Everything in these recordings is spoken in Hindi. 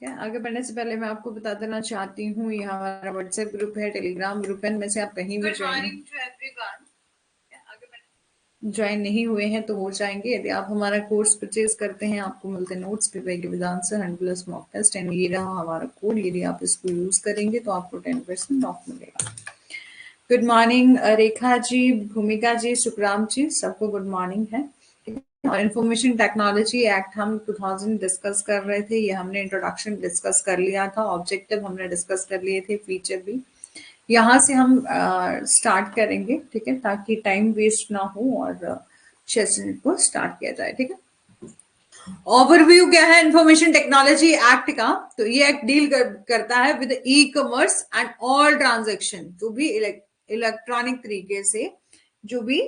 है। आगे बढ़ने से पहले मैं आपको बता देना चाहती हूँ, ये हमारा व्हाट्सएप ग्रुप है, टेलीग्राम ग्रुप है, इनमें से आप कहीं भी ज्वाइन नहीं हुए हैं तो हो जाएंगे। यदि आप हमारा कोर्स परचेज करते हैं, आपको मिलते हैं नोट्स, प्रिपेयर के with answer, 100+ mock test, and ये रहा हमारा कोड। यदि आप इसको यूज करेंगे तो आपको 10% ऑफ मिलेगा। गुड मॉर्निंग रेखा जी, भूमिका जी, सुखराम जी, सबको गुड मॉर्निंग है। और इंफॉर्मेशन टेक्नोलॉजी एक्ट हम 2000 डिस्कस कर रहे थे, ये हमने इंट्रोडक्शन डिस्कस कर लिया था, ऑब्जेक्टिव हमने डिस्कस कर लिए थे, फीचर भी। यहाँ से हम स्टार्ट करेंगे, ठीक है, ताकि टाइम वेस्ट ना हो और सेशन को स्टार्ट किया जाए। ठीक है, ओवरव्यू क्या है इंफॉर्मेशन टेक्नोलॉजी एक्ट का? तो ये एक्ट डील करता है with e commerce and all transaction, जो भी इलेक्ट्रॉनिक तरीके से, जो भी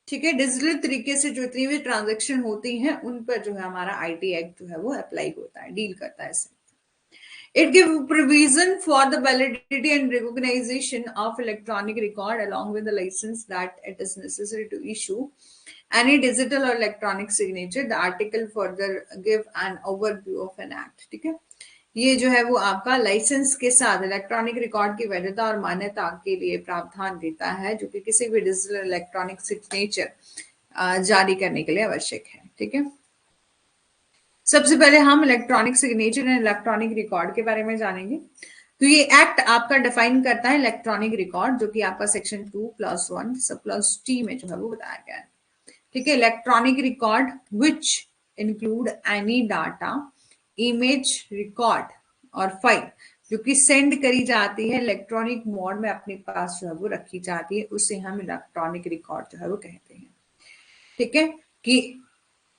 ठीक है, डिजिटल तरीके से जो इतनी भी ट्रांजेक्शन होती हैं, उन पर जो है हमारा आईटी एक्ट जो है वो अप्लाई होता है, डील करता है इससे। It gives provision for the validity and recognition of electronic record along with the license that it is necessary to issue any digital or electronic signature. The article further give an overview of an act. ठीक है, ये जो है वो आपका लाइसेंस के साथ इलेक्ट्रॉनिक रिकॉर्ड की वैधता और मान्यता के लिए प्रावधान देता है, जो कि किसी भी डिजिटल इलेक्ट्रॉनिक सिग्नेचर जारी करने के लिए आवश्यक है। ठीक है, सबसे पहले हम electronic signature and electronic record के बारे में जानेंगे। तो ये एक्ट आपका डिफाइन करता है इलेक्ट्रॉनिक रिकॉर्ड, जो कि आपका सेक्शन 2+1 सब प्लस टी में जो है वो बताया गया है। ठीक है, electronic record which include any data, image, record और फाइल जो कि सेंड करी जाती है इलेक्ट्रॉनिक मोड में, अपने पास जो है वो रखी जाती है, उसे हम इलेक्ट्रॉनिक रिकॉर्ड जो है वो कहते हैं। ठीक है, कि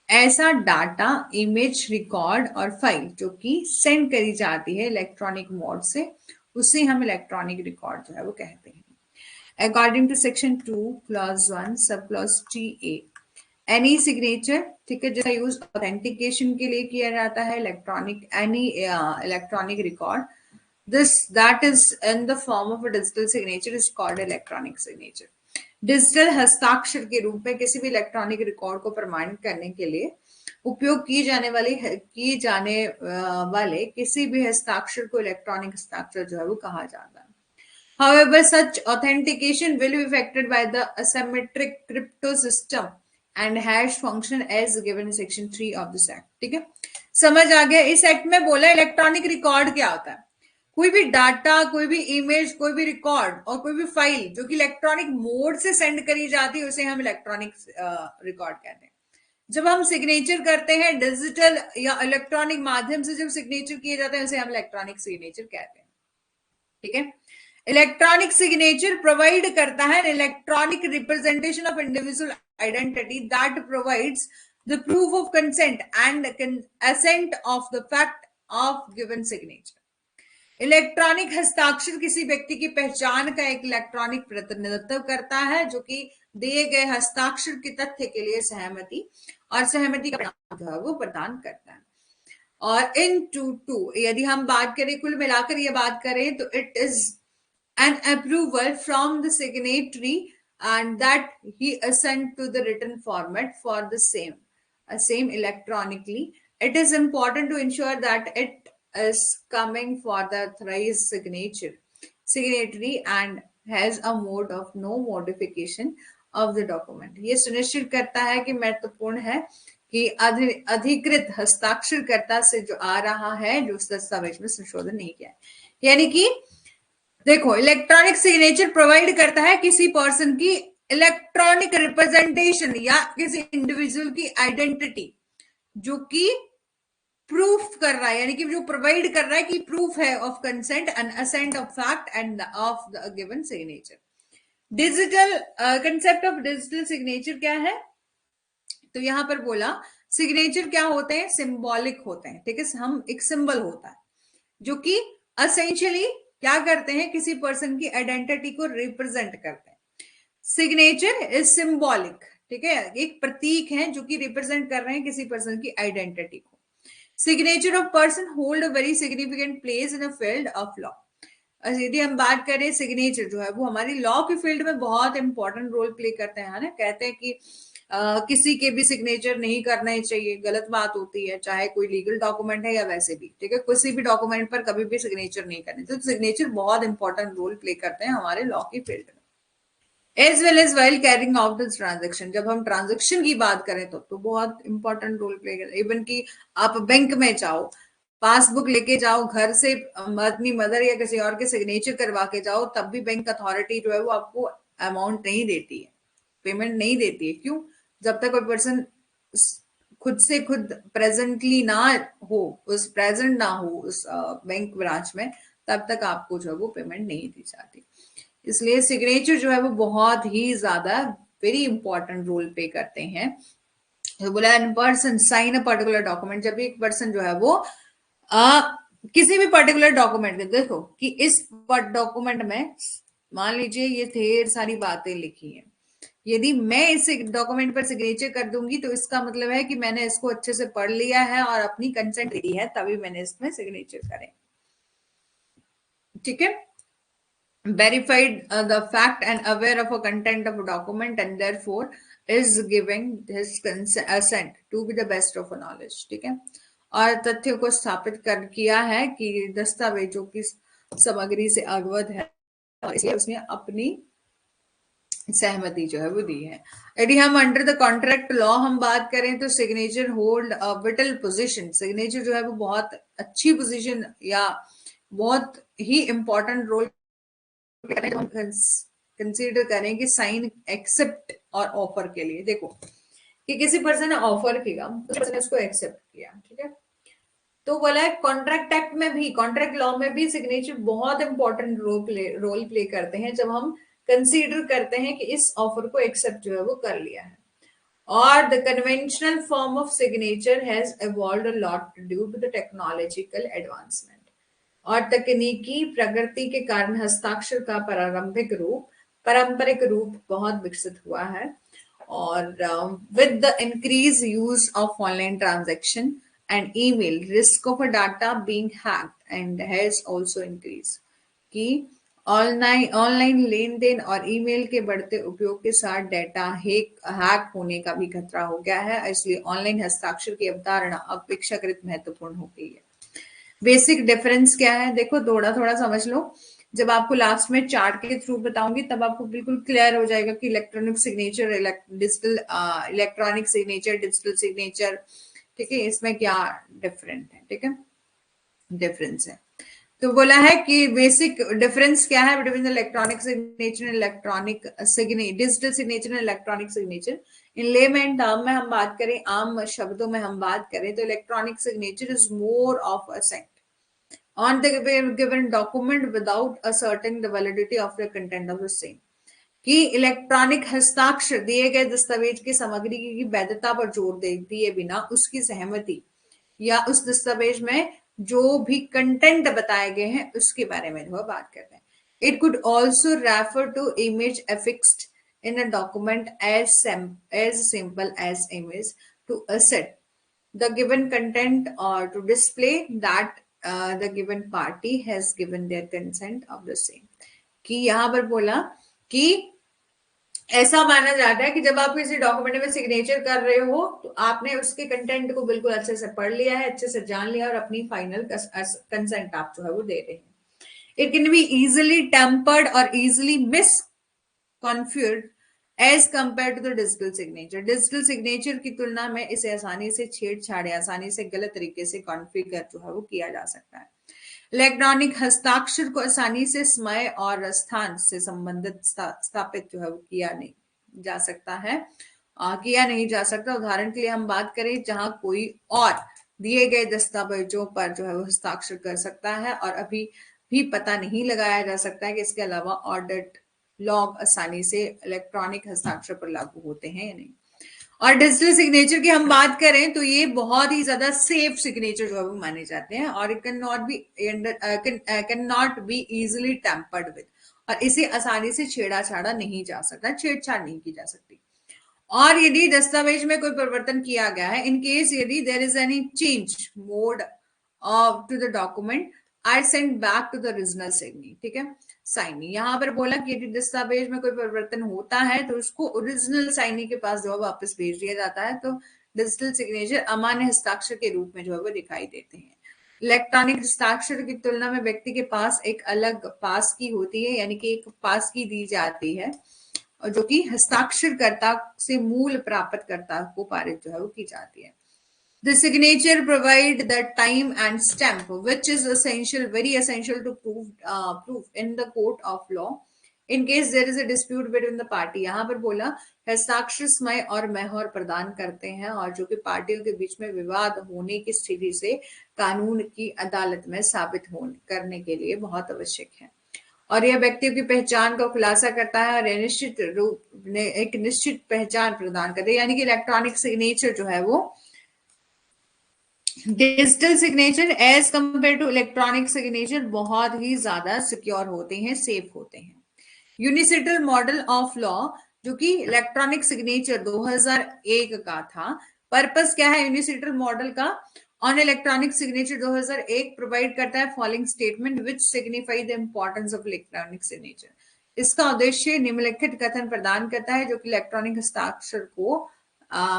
ऐसा डाटा, इमेज, रिकॉर्ड और फाइल जो कि सेंड करी जाती है इलेक्ट्रॉनिक मोड से, उसे हम इलेक्ट्रॉनिक रिकॉर्ड जो है वो कहते हैं। अकॉर्डिंग टू सेक्शन 2+1 सब plus T A, any signature, ठीक है, जिसका यूज ऑथेंटिकेशन के लिए किया जाता है, electronic any electronic record this that is in the form of a digital signature is called electronic signature. Digital हस्ताक्षर के रूप में किसी भी इलेक्ट्रॉनिक रिकॉर्ड को प्रमाणित करने के लिए उपयोग किए जाने वाले किसी भी हस्ताक्षर को इलेक्ट्रॉनिक हस्ताक्षर जो है वो कहा जाता है। However, such authentication will be affected by the asymmetric crypto system and hash function as given in section 3 of this act. ठीक है, समझ आ गया? इस एक्ट में बोला इलेक्ट्रॉनिक रिकॉर्ड क्या होता है? कोई भी डाटा, कोई भी इमेज, कोई भी रिकॉर्ड और कोई भी फाइल जो कि इलेक्ट्रॉनिक मोड से सेंड करी जाती है, उसे हम इलेक्ट्रॉनिक रिकॉर्ड कहते हैं। जब हम सिग्नेचर करते हैं डिजिटल या इलेक्ट्रॉनिक माध्यम से, जब सिग्नेचर किए जाते हैं, उसे हम इलेक्ट्रॉनिक सिग्नेचर कहते हैं। ठीक है, इलेक्ट्रॉनिक सिग्नेचर प्रोवाइड करता है electronic representation of individual identity that provides the proof of consent and assent of the fact of given signature. Electronic हस्ताक्षर किसी व्यक्ति की पहचान का एक इलेक्ट्रॉनिक प्रतिनिधित्व करता है, जो कि दिए गए हस्ताक्षर के तथ्य के लिए सहमति का वो प्रदान करता है। और इन टू यदि हम बात करें, कुल मिलाकर ये बात करें, तो it is an approval from the signatory and that he assent to the written format for the same electronically. It is important to ensure that it is coming for the authorized signatory and has a mode of no modification of the document. ये सुनिश्चित करता है कि महत्वपूर्ण है कि अधिकृत हस्ताक्षरकर्ता से जो आ रहा है, जो उस दस्तावेज में संशोधन नहीं किया है। यानी कि देखो, इलेक्ट्रॉनिक सिग्नेचर प्रोवाइड करता है किसी पर्सन की इलेक्ट्रॉनिक रिप्रेजेंटेशन या किसी इंडिविजुअल की आइडेंटिटी, जो कि प्रूफ कर रहा है, यानी कि जो प्रोवाइड कर रहा है कि प्रूफ है of consent and assent of fact and of the given signature. Digital concept of digital signature क्या है? तो यहां पर बोला सिग्नेचर क्या होते हैं? सिंबॉलिक होते हैं। ठीक है, हम एक सिंबल होता है जो कि एसेंशियली क्या करते हैं? किसी पर्सन की आइडेंटिटी को रिप्रेजेंट करते हैं। सिग्नेचर इज सिंबॉलिक, ठीक है, एक प्रतीक है जो कि रिप्रेजेंट कर रहे हैं किसी पर्सन की आइडेंटिटी को। Signature of person hold a very significant place in a field of law. यदि हम बात करें, सिग्नेचर जो है वो हमारी लॉ के फील्ड में बहुत इंपॉर्टेंट रोल प्ले करते हैं ना। कहते हैं कि किसी के भी सिग्नेचर नहीं करने चाहिए, गलत बात होती है, चाहे कोई लीगल डॉक्यूमेंट है या वैसे भी, ठीक है। किसी भी डॉक्यूमेंट पर कभी भी सिग्नेचर नहीं करने, तो सिग्नेचर बहुत इंपॉर्टेंट रोल प्ले करते हैं हमारे लॉ की फील्ड में। As well as while carrying out this transaction, जब हम ट्रांजेक्शन की बात करें तो बहुत इंपॉर्टेंट रोल प्ले करते हैं। इवन कि आप बैंक में जाओ, पासबुक लेके जाओ घर से, अपनी मदर या किसी और के सिग्नेचर करवा के जाओ, तब भी बैंक अथॉरिटी जो है वो आपको अमाउंट नहीं देती है, पेमेंट नहीं देती है। क्यों? जब तक कोई पर्सन खुद से खुद प्रेजेंटली ना हो, उस प्रेजेंट ना हो उस बैंक ब्रांच में, तब तक आपको जो है वो पेमेंट नहीं दी जाती। इसलिए सिग्नेचर जो है वो बहुत ही ज्यादा वेरी इंपॉर्टेंट रोल प्ले करते हैं। तो बोला in person sign a particular document, जब भी एक पर्सन जो है वो आ, किसी भी पर्टिकुलर डॉक्यूमेंट में, देखो कि इस डॉक्यूमेंट में मान लीजिए ये ढेर सारी बातें लिखी हैं, यदि मैं इस डॉक्यूमेंट पर सिग्नेचर कर दूंगी तो इसका मतलब है कि मैंने इसको अच्छे से पढ़ लिया है और अपनी कंसेंट दी है, तभी मैंने इसमें सिग्नेचर करें, ठीक है। Verified the fact and aware of a content of a document and therefore is giving his assent to be the best of a knowledge, ठीक है। और तथ्यों को स्थापित कर किया है कि दस्तावेजों की सामग्री से अवगत है और इसलिए उसने अपनी सहमति जो है वो दी है। यदि हम अंडर द कॉन्ट्रैक्ट लॉ हम बात करें तो signature hold a whittle position, signature जो है वो बहुत अच्छी पोजीशन या बहुत ही इंपॉर्टेंट रोल कंसीडर करें कि साइन एक्सेप्ट और ऑफर के लिए। देखो कि किसी पर्सन ने ऑफर किया, उस पर्सन ने उसको एक्सेप्ट किया, ठीक है। तो बोला है कॉन्ट्रैक्ट एक्ट में भी, कॉन्ट्रैक्ट लॉ में भी सिग्नेचर बहुत इंपॉर्टेंट रोल प्ले करते हैं जब हम कंसीडर करते हैं कि इस ऑफर को एक्सेप्ट जो है वो कर लिया है। और the conventional form of signature has evolved a lot due to the technological advancement, और तकनीकी प्रगति के कारण हस्ताक्षर का पारंपरिक रूप बहुत विकसित हुआ है। और with the increase use of online transaction and email, risk of data being hacked and has also increase, कि ऑनलाइन लेन देन और ईमेल के बढ़ते उपयोग के साथ डाटा हैक होने का भी खतरा हो गया है, इसलिए ऑनलाइन हस्ताक्षर की अवधारणा अपेक्षाकृत महत्वपूर्ण हो गई है। बेसिक डिफरेंस क्या है, देखो थोड़ा थोड़ा समझ लो, जब आपको लास्ट में चार्ट के थ्रू बताऊंगी तब आपको बिल्कुल क्लियर हो जाएगा कि electronic signature, digital electronic signature, digital signature, ठीक है, इसमें क्या डिफरेंट है, ठीक है, डिफरेंस है। तो बोला है कि बेसिक डिफरेंस क्या है between the electronic signature and electronic digital signature and electronic signature. In layman term में हम बात करें, आम शब्दों में हम बात करें तो electronic signature is more of assent on the given document without asserting the validity of the content of the same, कि इलेक्ट्रॉनिक हस्ताक्षर दिए गए दस्तावेज की सामग्री की वैधता पर जोर दे दिए बिना उसकी सहमति या उस दस्तावेज में जो भी कंटेंट बताए गए हैं उसके बारे में जो बात करते हैं। It could also refer to image affixed in a document as simple as image to assert the given content or to display that the given party has given their consent of the same, कि यहां पर बोला कि ऐसा माना जाता है कि जब आप किसी डॉक्यूमेंट में सिग्नेचर कर रहे हो तो आपने उसके कंटेंट को बिल्कुल अच्छे से पढ़ लिया है, अच्छे से जान लिया और अपनी फाइनल कंसेंट आप जो है वो दे रहे हैं। It can be easily tampered और easily mis configured as compare to the digital signature, digital signature की तुलना में इसे आसानी से छेड़छाड़, आसानी से गलत तरीके से कॉन्फ़िगर जो है वो किया जा सकता है। इलेक्ट्रॉनिक हस्ताक्षर को आसानी से समय और स्थान से संबंधित स्थापित जो है वो किया नहीं जा सकता है, किया नहीं जा सकता। उदाहरण के लिए हम बात करें जहां कोई और दिए गए दस्तावेजों पर जो है वो हस्ताक्षर कर सकता है और अभी भी पता नहीं लगाया जा सकता है कि इसके अलावा ऑडिट लॉग आसानी से इलेक्ट्रॉनिक हस्ताक्षर पर लागू होते हैं या नहीं। और डिजिटल सिग्नेचर की हम बात करें तो ये बहुत ही ज्यादा सेफ सिग्नेचर जो है वो माने जाते हैं और it can not B easily tempered with, और इसे आसानी से छेड़ा नहीं जा सकता, छेड़छाड़ नहीं की जा सकती। और यदि दस्तावेज में कोई परिवर्तन किया गया है, इन केस यदि there is any change mode of to the document, I send back to the original signature, ठीक है। साइनी। यहाँ पर बोला कि यदि दस्तावेज में कोई परिवर्तन होता है तो उसको ओरिजिनल साइनी के पास जो है वापस भेज दिया जाता है। तो डिजिटल सिग्नेचर अमान्य हस्ताक्षर के रूप में जो है वो दिखाई देते हैं। इलेक्ट्रॉनिक हस्ताक्षर की तुलना में व्यक्ति के पास एक अलग पास की होती है, यानी कि एक पास की दी जाती है, और जो कि हस्ताक्षरकर्ता से मूल प्राप्तकर्ता को पारित जो है वो की जाती है। The signature provide the time and stamp, which is essential, very essential to prove in the court of law. In case there is a dispute between the party. यहाँ पर बोला हस्ताक्षर समय और महर प्रदान करते हैं, और जो कि पार्टियों के बीच में विवाद होने की स्थिति से कानून की अदालत में साबित करने के लिए बहुत आवश्यक है। और यह व्यक्तियों की पहचान का खुलासा करता है और निश्चित रूप ने एक निश्चित पहचान प्रदान करते हैं। यानी कि इलेक्ट्रॉनिक सिग्नेचर जो है वो digital signature as compare to electronic signature बहुत ही ज्यादा सिक्योर होते हैं, सेफ होते हैं। यूनिसेटल मॉडल ऑफ लॉ, जो कि इलेक्ट्रॉनिक सिग्नेचर 2001 का था। पर्पस क्या है यूनिसेटल मॉडल का? ऑन इलेक्ट्रॉनिक सिग्नेचर 2001 प्रोवाइड करता है following statement which signify the importance of electronic signature. इसका उद्देश्य निम्नलिखित कथन प्रदान करता है जो कि इलेक्ट्रॉनिक हस्ताक्षर को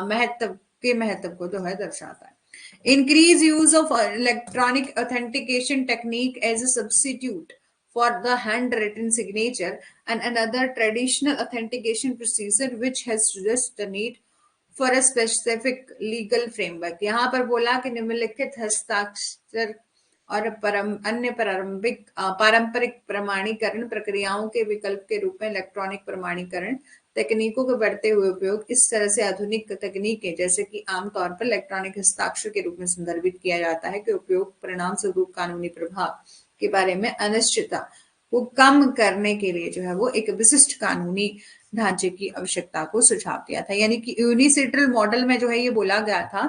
महत्व को जो है दर्शाता है। Increase use of electronic authentication technique as a substitute for the handwritten signature and another traditional authentication procedure which has just the need for a specific legal framework। यहाँ पर बोला कि निम्नलिखित हस्ताक्षर और अन्य पारंपरिक प्रमाणीकरण प्रक्रियाओं के विकल्प के रूप में इलेक्ट्रॉनिक प्रमाणीकरण तकनीकों के बढ़ते हुए उपयोग इस तरह से आधुनिक तकनीकें जैसे कि आमतौर पर इलेक्ट्रॉनिक हस्ताक्षर के रूप में संदर्भित किया जाता है कि उपयोग परिणाम स्वरूप कानूनी प्रभाव के बारे में अनिश्चितता को कम करने के लिए जो है वो एक विशिष्ट कानूनी ढांचे की आवश्यकता को सुझाव दिया था। यानी कि यूनिसेटल मॉडल में जो है ये बोला गया था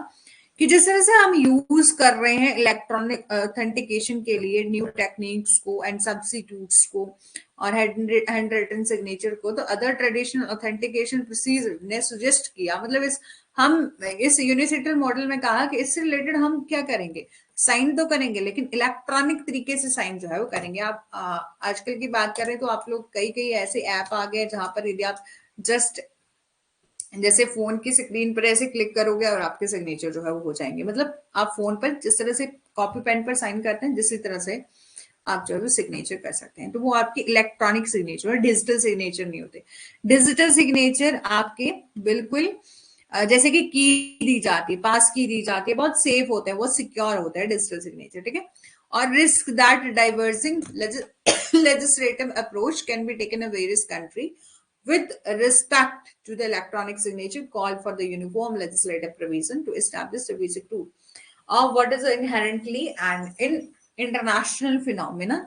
कि जिस तरह से हम यूज कर रहे हैं इलेक्ट्रॉनिक ऑथेंटिकेशन के लिए न्यू टेक्निक्स को एंड सब्स्टिट्यूट्स को और हैंड रिटन सिग्नेचर को, तो अदर ट्रेडिशनल ऑथेंटिकेशन प्रोसीजर ने सजेस्ट किया, मतलब हम इस यूनिसेटल मॉडल में कहा कि इससे रिलेटेड हम क्या करेंगे, साइन तो करेंगे लेकिन इलेक्ट्रॉनिक तरीके से साइन जो है वो करेंगे। आप आजकल की बात करें तो आप लोग कई ऐसे ऐप आ गए जहां पर यदि आप जस्ट जैसे फोन की स्क्रीन पर ऐसे क्लिक करोगे और आपके सिग्नेचर जो है वो हो जाएंगे। मतलब आप फोन पर जिस तरह से कॉपी पेन पर साइन करते हैं जिस तरह से आप जो है वो सिग्नेचर कर सकते हैं, तो वो आपकी इलेक्ट्रॉनिक सिग्नेचर, डिजिटल सिग्नेचर नहीं होते। डिजिटल सिग्नेचर आपके बिल्कुल जैसे कि की दी जाती है, पास की दी जाती है, बहुत सेफ होते हैं, बहुत सिक्योर होता है डिजिटल सिग्नेचर, ठीक है। और risk that diverging legislative approach can be taken in various countries with respect to the electronic signature called for the uniform legislative provision to establish the basic rule of what is inherently an international phenomenon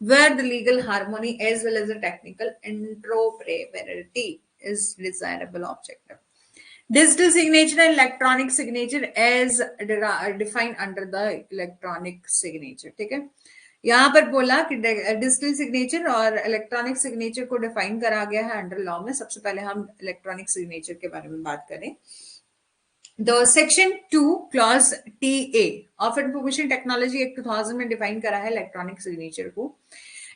where the legal harmony as well as the technical interoperability is desirable objective. Digital signature and electronic signature as defined under the electronic signature, ठीक है। यहाँ पर बोला कि डिजिटल सिग्नेचर और इलेक्ट्रॉनिक सिग्नेचर को डिफाइन करा गया है अंडर लॉ में। सबसे पहले हम इलेक्ट्रॉनिक सिग्नेचर के बारे में बात करें। The section 2 clause TA of information technology act 2000 में डिफाइन करा है इलेक्ट्रॉनिक सिग्नेचर को।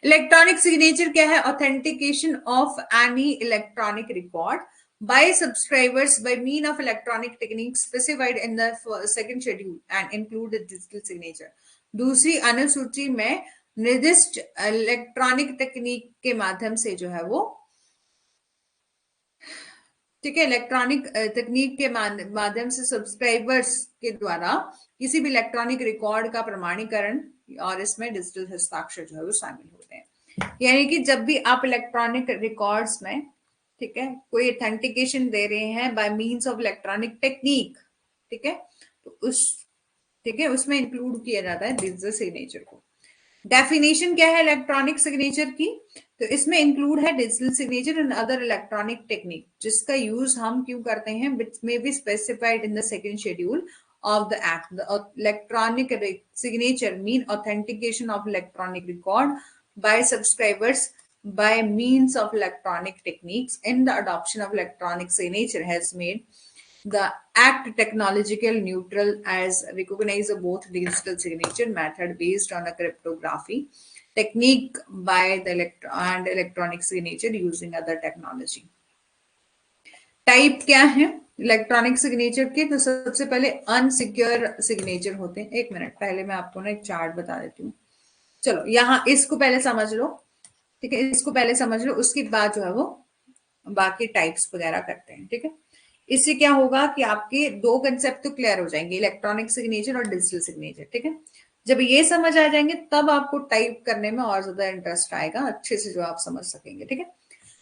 इलेक्ट्रॉनिक सिग्नेचर क्या है? Authentication of any electronic record by subscribers by mean of electronic techniques specified in the second schedule and include the digital signature। दूसरी अनुसूची में निर्दिष्ट इलेक्ट्रॉनिक तकनीक के माध्यम से जो है वो, ठीक है, इलेक्ट्रॉनिक तकनीक के माध्यम से सब्सक्राइबर्स के द्वारा किसी भी इलेक्ट्रॉनिक रिकॉर्ड का प्रमाणीकरण और इसमें डिजिटल हस्ताक्षर जो है वो शामिल होते हैं। यानी कि जब भी आप इलेक्ट्रॉनिक रिकॉर्ड्स में, ठीक है, कोई ऑथेंटिकेशन दे रहे हैं by means of electronic technique, ठीक है, तो ठीक है, उसमें इंक्लूड किया जाता है डिजिटल सिग्नेचर को। डेफिनेशन क्या है इलेक्ट्रॉनिक सिग्नेचर की? तो इसमें इंक्लूड है digital signature and other electronic technique जिसका यूज हम क्यों करते हैं, may be specified in the second schedule of the act. The electronic signature mean authentication of electronic record by subscribers by means of electronic techniques. In the adoption of electronic signature has made the act technological neutral as recognize both digital signature method based on a cryptography technique by the electronic signature using other technology. Type क्या है इलेक्ट्रॉनिक सिग्नेचर के? तो सबसे पहले अनसिक्योर सिग्नेचर होते हैं। एक मिनट, पहले मैं आपको ना एक चार्ट बता देती हूँ। चलो यहाँ इसको पहले समझ लो, ठीक है, इसको पहले समझ लो, उसके बाद जो है वो बाकी टाइप्स वगैरह करते हैं, ठीक है। इससे क्या होगा कि आपके दो कंसेप्ट तो क्लियर हो जाएंगे, इलेक्ट्रॉनिक सिग्नेचर और डिजिटल सिग्नेचर, ठीक है। जब ये समझ आ जाएंगे तब आपको टाइप करने में और ज्यादा इंटरेस्ट आएगा, अच्छे से जो आप समझ सकेंगे, ठीक है।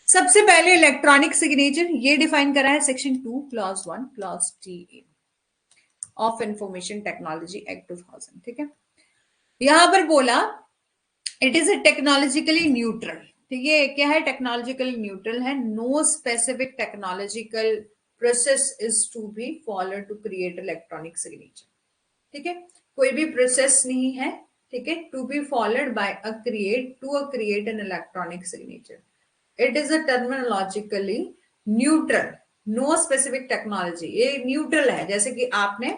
सबसे पहले इलेक्ट्रॉनिक सिग्नेचर ये डिफाइन करा है section 2 clause 1 clause T of information technology act 2000, ठीक है। यहां पर बोला it is a technologically neutral, ठीक है। क्या है? टेक्नोलॉजिकली न्यूट्रल है। No specific technological process is to be follow to create electronic signature, ठीक है। कोई भी प्रोसेस नहीं है, ठीक है, to be followed by a create an electronic signature. It is a terminologically neutral, no specific technology, ये न्यूट्रल है। जैसे कि आपने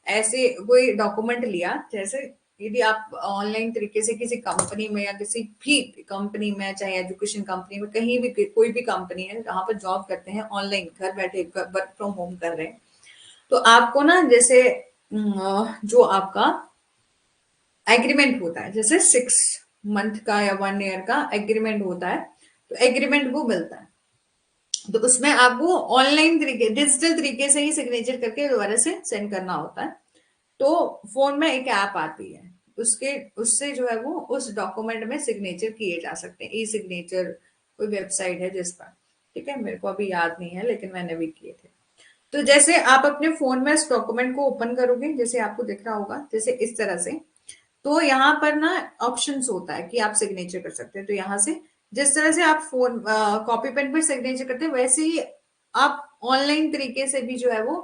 ऐसे कोई डॉक्यूमेंट लिया, जैसे यदि आप ऑनलाइन तरीके से किसी कंपनी में या किसी भी कंपनी में, चाहे एजुकेशन कंपनी में, कहीं भी कोई भी कंपनी है जहां पर जॉब करते हैं, ऑनलाइन घर बैठे वर्क फ्रॉम होम कर रहे हैं, तो आपको ना जैसे जो आपका एग्रीमेंट होता है, जैसे 6 मंथ का या 1 ईयर का एग्रीमेंट होता है, तो एग्रीमेंट वो मिलता है, तो उसमें आपको ऑनलाइन तरीके, डिजिटल तरीके से ही सिग्नेचर करके दोबारा से सेंड करना होता है। तो फोन में एक ऐप आती है, उससे जो है वो उस डॉक्यूमेंट में सिग्नेचर किए जा सकते हैं। ई सिग्नेचर कोई वेबसाइट है जिस पर, ठीक है, मेरे को अभी याद नहीं है लेकिन मैंने भी किए थे। तो जैसे आप अपने फोन में इस डॉक्यूमेंट को ओपन करोगे, जैसे आपको दिख रहा होगा जैसे इस तरह से, तो यहाँ पर ना ऑप्शंस होता है कि आप सिग्नेचर कर सकते हैं। तो यहाँ से जिस तरह से आप फोन कॉपी पेन पर सिग्नेचर करते हैं, वैसे ही आप ऑनलाइन तरीके से भी जो है वो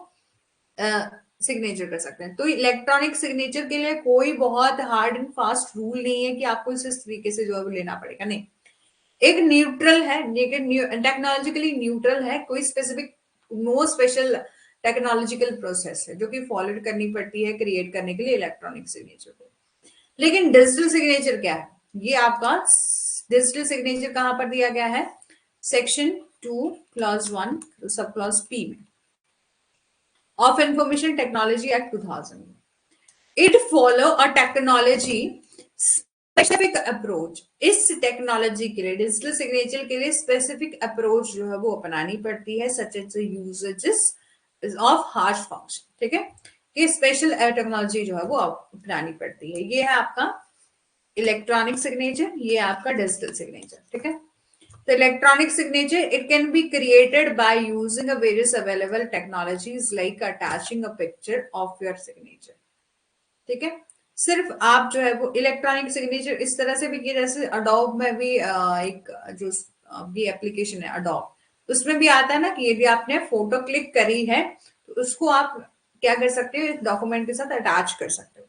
सिग्नेचर कर सकते हैं। तो इलेक्ट्रॉनिक सिग्नेचर के लिए कोई बहुत हार्ड एंड फास्ट रूल नहीं है कि आपको इस तरीके से जो है वो लेना पड़ेगा, नहीं। एक न्यूट्रल है, टेक्नोलॉजिकली न्यूट्रल है, कोई specific no special technological process है जो कि फॉलो करनी पड़ती है क्रिएट करने के लिए इलेक्ट्रॉनिक सिग्नेचर को। लेकिन डिजिटल सिग्नेचर क्या है? ये आपका डिजिटल सिग्नेचर कहां पर दिया गया है? Section 2 clause 1 sub clause P में of information technology act 2000। It follow a technology specific approach. इस टेक्नोलॉजी के लिए, डिजिटल सिग्नेचर के लिए स्पेसिफिक अप्रोच जो है वो अपनानी पड़ती है, such as uses of hash function, ठीक है। ये स्पेशल टेक्नोलॉजी जो है वो अपनानी पड़ती है। ये है आपका इलेक्ट्रॉनिक सिग्नेचर, ये आपका डिजिटल सिग्नेचर, ठीक है। तो electronic signature it can be created by using a various available technologies like attaching a picture of your signature, ठीक है। सिर्फ आप जो है वो इलेक्ट्रॉनिक सिग्नेचर इस तरह से भी किया, जैसे अडोब में भी एक जो भी एप्लीकेशन है अडोब, उसमें भी आता है ना कि यदि आपने फोटो क्लिक करी है तो उसको आप क्या कर सकते हो, डॉक्यूमेंट के साथ अटैच कर सकते हो।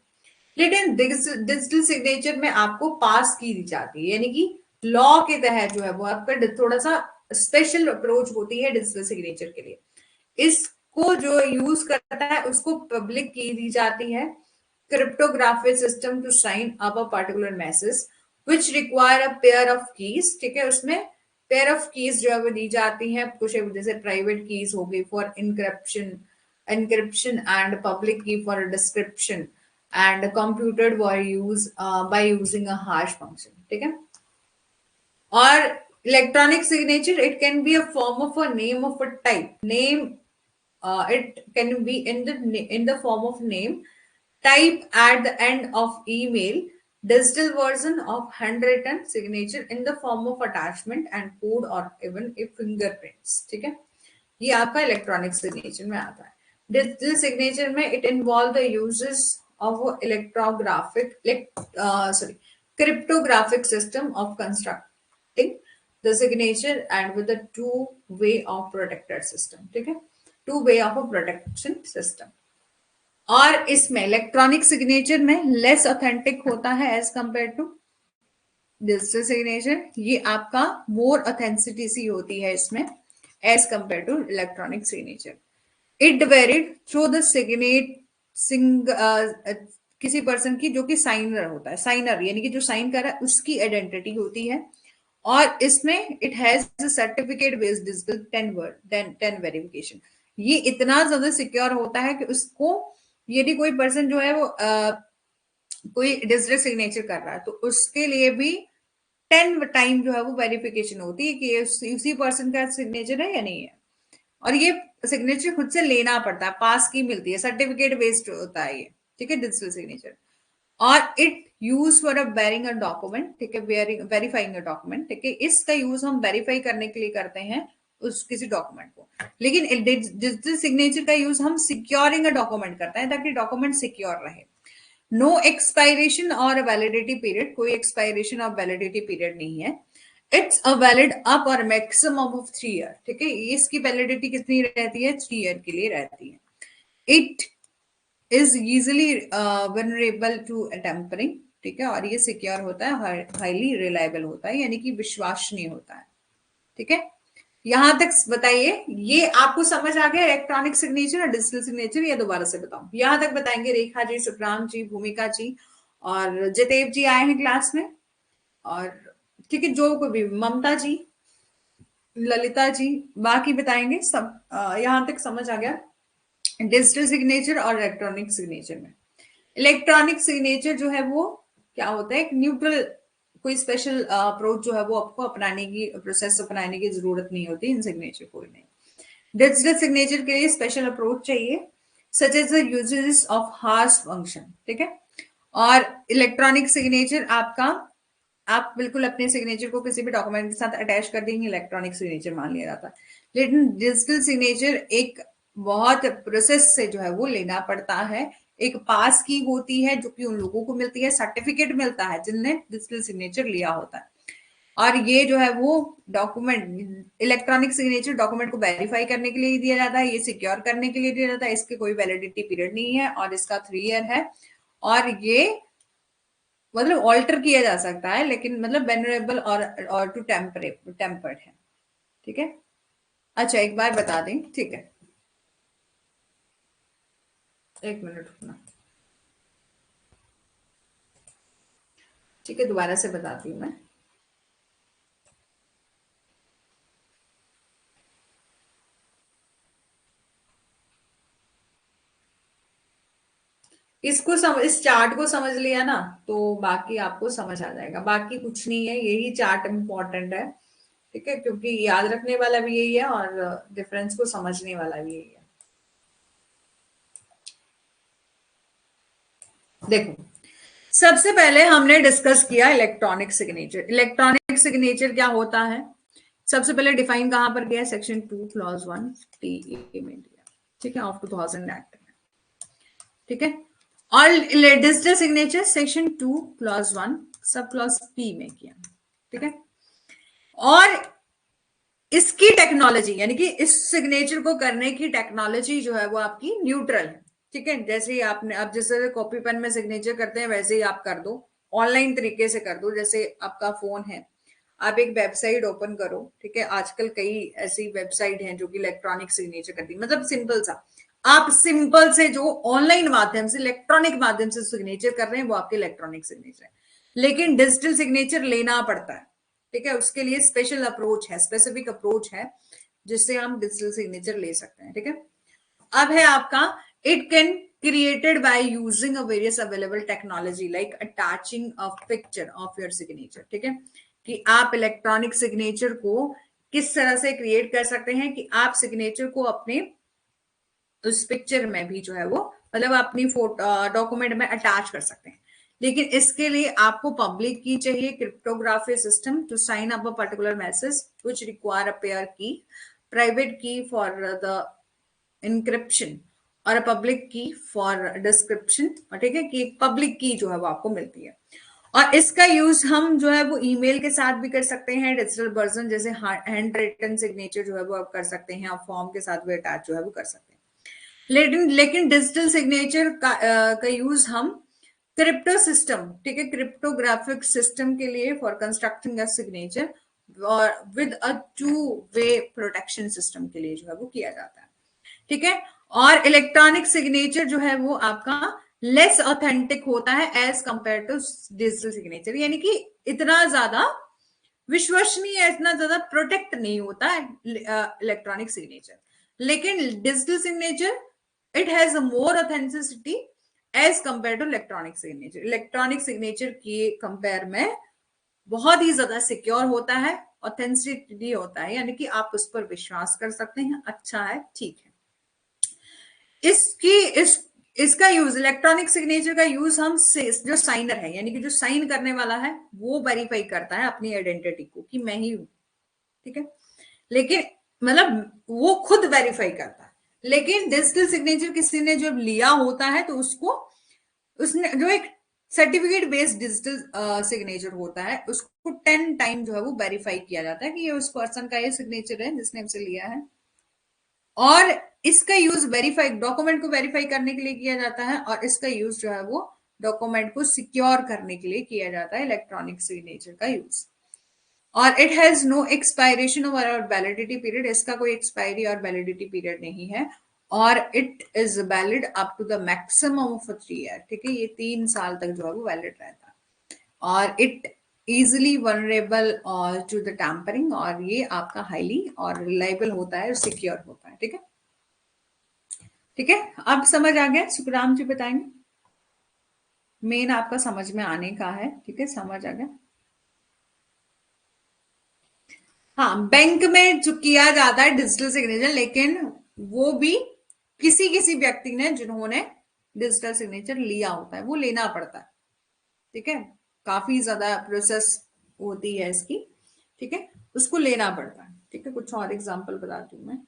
लेकिन डिजिटल सिग्नेचर में आपको पास की दी जाती है, यानी कि लॉ के तहत जो है वो आपका थोड़ा सा स्पेशल अप्रोच होती है डिजिटल सिग्नेचर के लिए। इसको जो यूज करता है उसको पब्लिक की दी जाती है। Cryptographic system to sign up a particular message which require a pair of keys, ठीक है। उसमें पेयर ऑफ कीज जो है वो दी जाती हैं, कुछ जैसे प्राइवेट कीज हो गई for encryption and public key for description and computed by using a hash function, ठीक है। और electronic signature it can be a form of a name of a type, name it can be in the form of name, type at the end of email, digital version of handwritten signature in the form of attachment and code or even a fingerprints, ठीक है। ये आपका इलेक्ट्रॉनिक सिग्नेचर में आता है। डिजिटल सिग्नेचर में it involve the uses of cryptographic system of constructing the signature and with a two-way of protected system, ठीक है, two way of a protection system. और इसमें इलेक्ट्रॉनिक सिग्नेचर में लेस ऑथेंटिक होता है as compare to digital signature. ये आपका मोर ऑथेंटिसिटी होती है इसमें as compare to electronic signature. It verified through the किसी पर्सन की जो कि साइनर होता है, साइनर यानी कि जो साइन कर रहा है उसकी आइडेंटिटी होती है। और इसमें it has certificate based digital 10 verification. ये इतना ज्यादा सिक्योर होता है कि उसको, यदि कोई पर्सन जो है वो कोई डिजिटल सिग्नेचर कर रहा है तो उसके लिए भी 10 टाइम जो है वो वेरिफिकेशन होती है कि ये उसी पर्सन का सिग्नेचर है या नहीं है। और ये सिग्नेचर खुद से लेना पड़ता है, पास की मिलती है, सर्टिफिकेट बेस्ड होता है ये, ठीक है, डिजिटल सिग्नेचर। और it use for a bearing a document, ठीक है, वेरीफाइंग अ डॉक्यूमेंट, ठीक है, इसका यूज हम वेरीफाई करने के लिए करते हैं उस किसी डॉक्यूमेंट को। लेकिन डिजिटल सिग्नेचर का यूज हम सिक्योरिंग अ डॉक्यूमेंट करते हैं ताकि डॉक्यूमेंट सिक्योर रहे। नो एक्सपायरेशन और वैलिडिटी पीरियड, कोई एक्सपायरेशन और वैलिडिटी पीरियड नहीं है। इट्स अ वैलिड अप और मैक्सिमम ऑफ 3 ईयर, ठीक है, इसकी वैलिडिटी कितनी रहती है, 3 ईयर के लिए रहती है। It is easily vulnerable to tampering, ठीक है, और ये सिक्योर होता है, हाईली रिलायबल होता है, यानी कि विश्वसनीय होता है, ठीक है। यहां तक बताइए, ये आपको समझ आ गया इलेक्ट्रॉनिक सिग्नेचर और डिजिटल सिग्नेचर, या दोबारा से बताऊं? यहां तक बताएंगे रेखा जी, सुखराम जी, भूमिका जी और जतेव जी आए हैं क्लास में, और ठीक है, जो कोई भी, ममता जी, ललिता जी, बाकी बताएंगे सब। यहां तक समझ आ गया डिजिटल सिग्नेचर और इलेक्ट्रॉनिक सिग्नेचर में। इलेक्ट्रॉनिक सिग्नेचर जो है वो क्या होता है, एक न्यूट्रल, कोई स्पेशल अप्रोच जो है वो आपको अपनाने की, प्रोसेस अपनाने की जरूरत नहीं होती इन सिग्नेचर को नहीं। डिजिटल सिग्नेचर के लिए स्पेशल अप्रोच चाहिए, such as the uses of hash function, ठीक है। और इलेक्ट्रॉनिक सिग्नेचर आपका, आप बिल्कुल अपने सिग्नेचर को किसी भी डॉक्यूमेंट के साथ अटैच कर देंगे, इलेक्ट्रॉनिक सिग्नेचर मान लिया जाता है। लेकिन डिजिटल सिग्नेचर एक बहुत प्रोसेस से जो है वो लेना पड़ता है। एक पास की होती है जो कि उन लोगों को मिलती है, सर्टिफिकेट मिलता है जिनने डिजिटल सिग्नेचर लिया होता है। और ये जो है वो डॉक्यूमेंट, इलेक्ट्रॉनिक सिग्नेचर डॉक्यूमेंट को वेरीफाई करने के लिए दिया जाता है, ये सिक्योर करने के लिए दिया जाता है, इसके कोई वैलिडिटी पीरियड नहीं है और इसका 3 ईयर है। और ये मतलब ऑल्टर किया जा सकता है, लेकिन मतलब वेनरेबल और टू टेम्पर्ड है, ठीक है। अच्छा एक बार बता दें, ठीक है, एक मिनट रुकना, ठीक है, दोबारा से बताती हूँ मैं। इस चार्ट को समझ लिया ना तो बाकी आपको समझ आ जाएगा, बाकी कुछ नहीं है, यही चार्ट इम्पोर्टेंट है, ठीक है, क्योंकि याद रखने वाला भी यही है और डिफरेंस को समझने वाला भी यही है। देखो, सबसे पहले हमने डिस्कस किया इलेक्ट्रॉनिक सिग्नेचर। इलेक्ट्रॉनिक सिग्नेचर क्या होता है, सबसे पहले डिफाइन कहां पर किया, सेक्शन 2 क्लॉज 1 टीए में दिया, ठीक है, ऑफ 2000 एक्ट में, ठीक है। और digital signature section 2 clause 1 sub clause P में किया, ठीक है। और इसकी टेक्नोलॉजी यानी कि इस सिग्नेचर को करने की टेक्नोलॉजी जो है वो आपकी न्यूट्रल है, ठीक है। जैसे ही आपने, अब जैसे कॉपी पेन में सिग्नेचर करते हैं वैसे ही आप कर दो, ऑनलाइन तरीके से कर दो। जैसे आपका फोन है, आप एक वेबसाइट ओपन करो, ठीक है, आजकल कई ऐसी वेबसाइट हैं जो कि इलेक्ट्रॉनिक सिग्नेचर करती है, मतलब सिंपल सा, आप सिंपल से जो ऑनलाइन माध्यम से, इलेक्ट्रॉनिक माध्यम से सिग्नेचर कर रहे हैं वो आपके इलेक्ट्रॉनिक सिग्नेचर है। लेकिन डिजिटल सिग्नेचर लेना पड़ता है, ठीक है, उसके लिए स्पेशल अप्रोच है, स्पेसिफिक अप्रोच है जिससे हम डिजिटल सिग्नेचर ले सकते हैं, ठीक है। अब है आपका, it can created by using a various available technology like attaching a picture of your signature, ठीक है, कि आप इलेक्ट्रॉनिक सिग्नेचर को किस तरह से क्रिएट कर सकते हैं कि आप सिग्नेचर को अपने उस पिक्चर में भी जो है वो, मतलब अपनी फोटो डॉक्यूमेंट में अटैच कर सकते हैं। लेकिन इसके लिए आपको पब्लिक की चाहिए, cryptography system to sign up a particular message which require a pair key, private key for the encryption और पब्लिक की फॉर डिस्क्रिप्शन, ठीक है, कि पब्लिक की जो है वो आपको मिलती है। और इसका यूज हम जो है वो ईमेल के साथ भी कर सकते हैं, डिजिटल वर्जन जैसे हैंड रिटन सिग्नेचर जो है वो आप कर सकते हैं, और फॉर्म के साथ भी अटैच जो है वो कर सकते हैं। लेकिन डिजिटल सिग्नेचर का यूज हम क्रिप्टो सिस्टम, ठीक है, क्रिप्टोग्राफिक सिस्टम के लिए फॉर कंस्ट्रक्टिंग अ सिग्नेचर और with a 2 way protection system के लिए जो है वो किया जाता है, ठीक है। और इलेक्ट्रॉनिक सिग्नेचर जो है वो आपका लेस ऑथेंटिक होता है as compare to digital signature, यानी कि इतना ज्यादा विश्वसनीय, इतना ज्यादा प्रोटेक्ट नहीं होता है इलेक्ट्रॉनिक सिग्नेचर। लेकिन digital signature it has more authenticity as compare to electronic signature. Electronic signature के कंपेयर में बहुत ही ज्यादा सिक्योर होता है, ऑथेंटिसिटी होता है, यानी कि आप उस पर विश्वास कर सकते हैं, अच्छा है, ठीक है। इसकी इस इसका यूज, इलेक्ट्रॉनिक सिग्नेचर का यूज हम जो साइनर है, यानी कि जो साइन करने वाला है, वो वेरीफाई करता है अपनी आइडेंटिटी को कि मैं ही हूं, ठीक है। लेकिन मतलब वो खुद वेरीफाई करता है। लेकिन डिजिटल सिग्नेचर किसी ने जो लिया होता है तो उसको, उसने जो एक सर्टिफिकेट बेस्ड डिजिटल सिग्नेचर होता है, उसको 10 टाइम जो है वो वेरीफाई किया जाता है कि ये उस पर्सन का ये सिग्नेचर है जिसने हमसे लिया है। और इसका यूज वेरीफाई, डॉक्यूमेंट को वेरीफाई करने के लिए किया जाता है, और इसका यूज जो है वो डॉक्यूमेंट को सिक्योर करने के लिए किया जाता है, इलेक्ट्रॉनिक सिग्नेचर का यूज। और इट हैज नो एक्सपायरेशन और वैलिडिटी पीरियड, इसका कोई एक्सपायरी और वैलिडिटी पीरियड नहीं है, और it is valid up to the maximum of 3 year, ठीक है। ये 3 साल तक जो है वो वैलिड रहता है। और it easily vulnerable to the tampering, और ये आपका हाईली और रिलायबल होता है और सिक्योर होता है, ठीक है। ठीक है, अब समझ आ गया? सुखराम जी बताएंगे। मेन आपका समझ में आने का है, ठीक है, समझ आ गया। हाँ, बैंक में जो किया जाता है डिजिटल सिग्नेचर, लेकिन वो भी किसी किसी व्यक्ति ने जिन्होंने डिजिटल सिग्नेचर लिया होता है, वो लेना पड़ता है, ठीक है। काफी ज्यादा प्रोसेस होती है इसकी, ठीक है, उसको लेना पड़ता है, ठीक है। कुछ और एग्जांपल बताती हूँ मैं।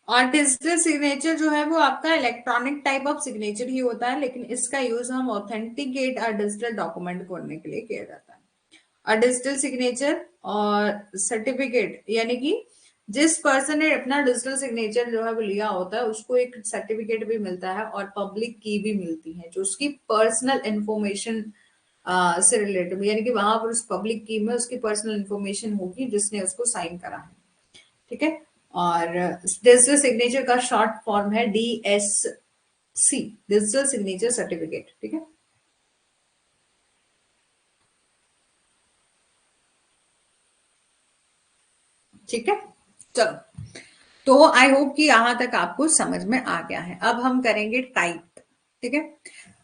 और डिजिटल सिग्नेचर जो है वो आपका इलेक्ट्रॉनिक टाइप ऑफ सिग्नेचर ही होता है, लेकिन इसका यूज हम ऑथेंटिकेट और डिजिटल डॉक्यूमेंट करने के लिए किया जाता है। और डिजिटल सिग्नेचर और सर्टिफिकेट, यानी कि जिस पर्सन ने अपना डिजिटल सिग्नेचर जो है वो लिया होता है, उसको एक सर्टिफिकेट भी मिलता है और पब्लिक की भी मिलती है, जो उसकी पर्सनल इंफॉर्मेशन से रिलेटेड, यानी कि वहां पर उस पब्लिक की में उसकी पर्सनल इंफॉर्मेशन होगी जिसने उसको साइन करा है, ठीक है। और डिजिटल सिग्नेचर का शॉर्ट फॉर्म है DSC, डिजिटल सिग्नेचर सर्टिफिकेट, ठीक है। ठीक है, चलो, तो आई होप कि यहां तक आपको समझ में आ गया है। अब हम करेंगे टाइप, ठीक है।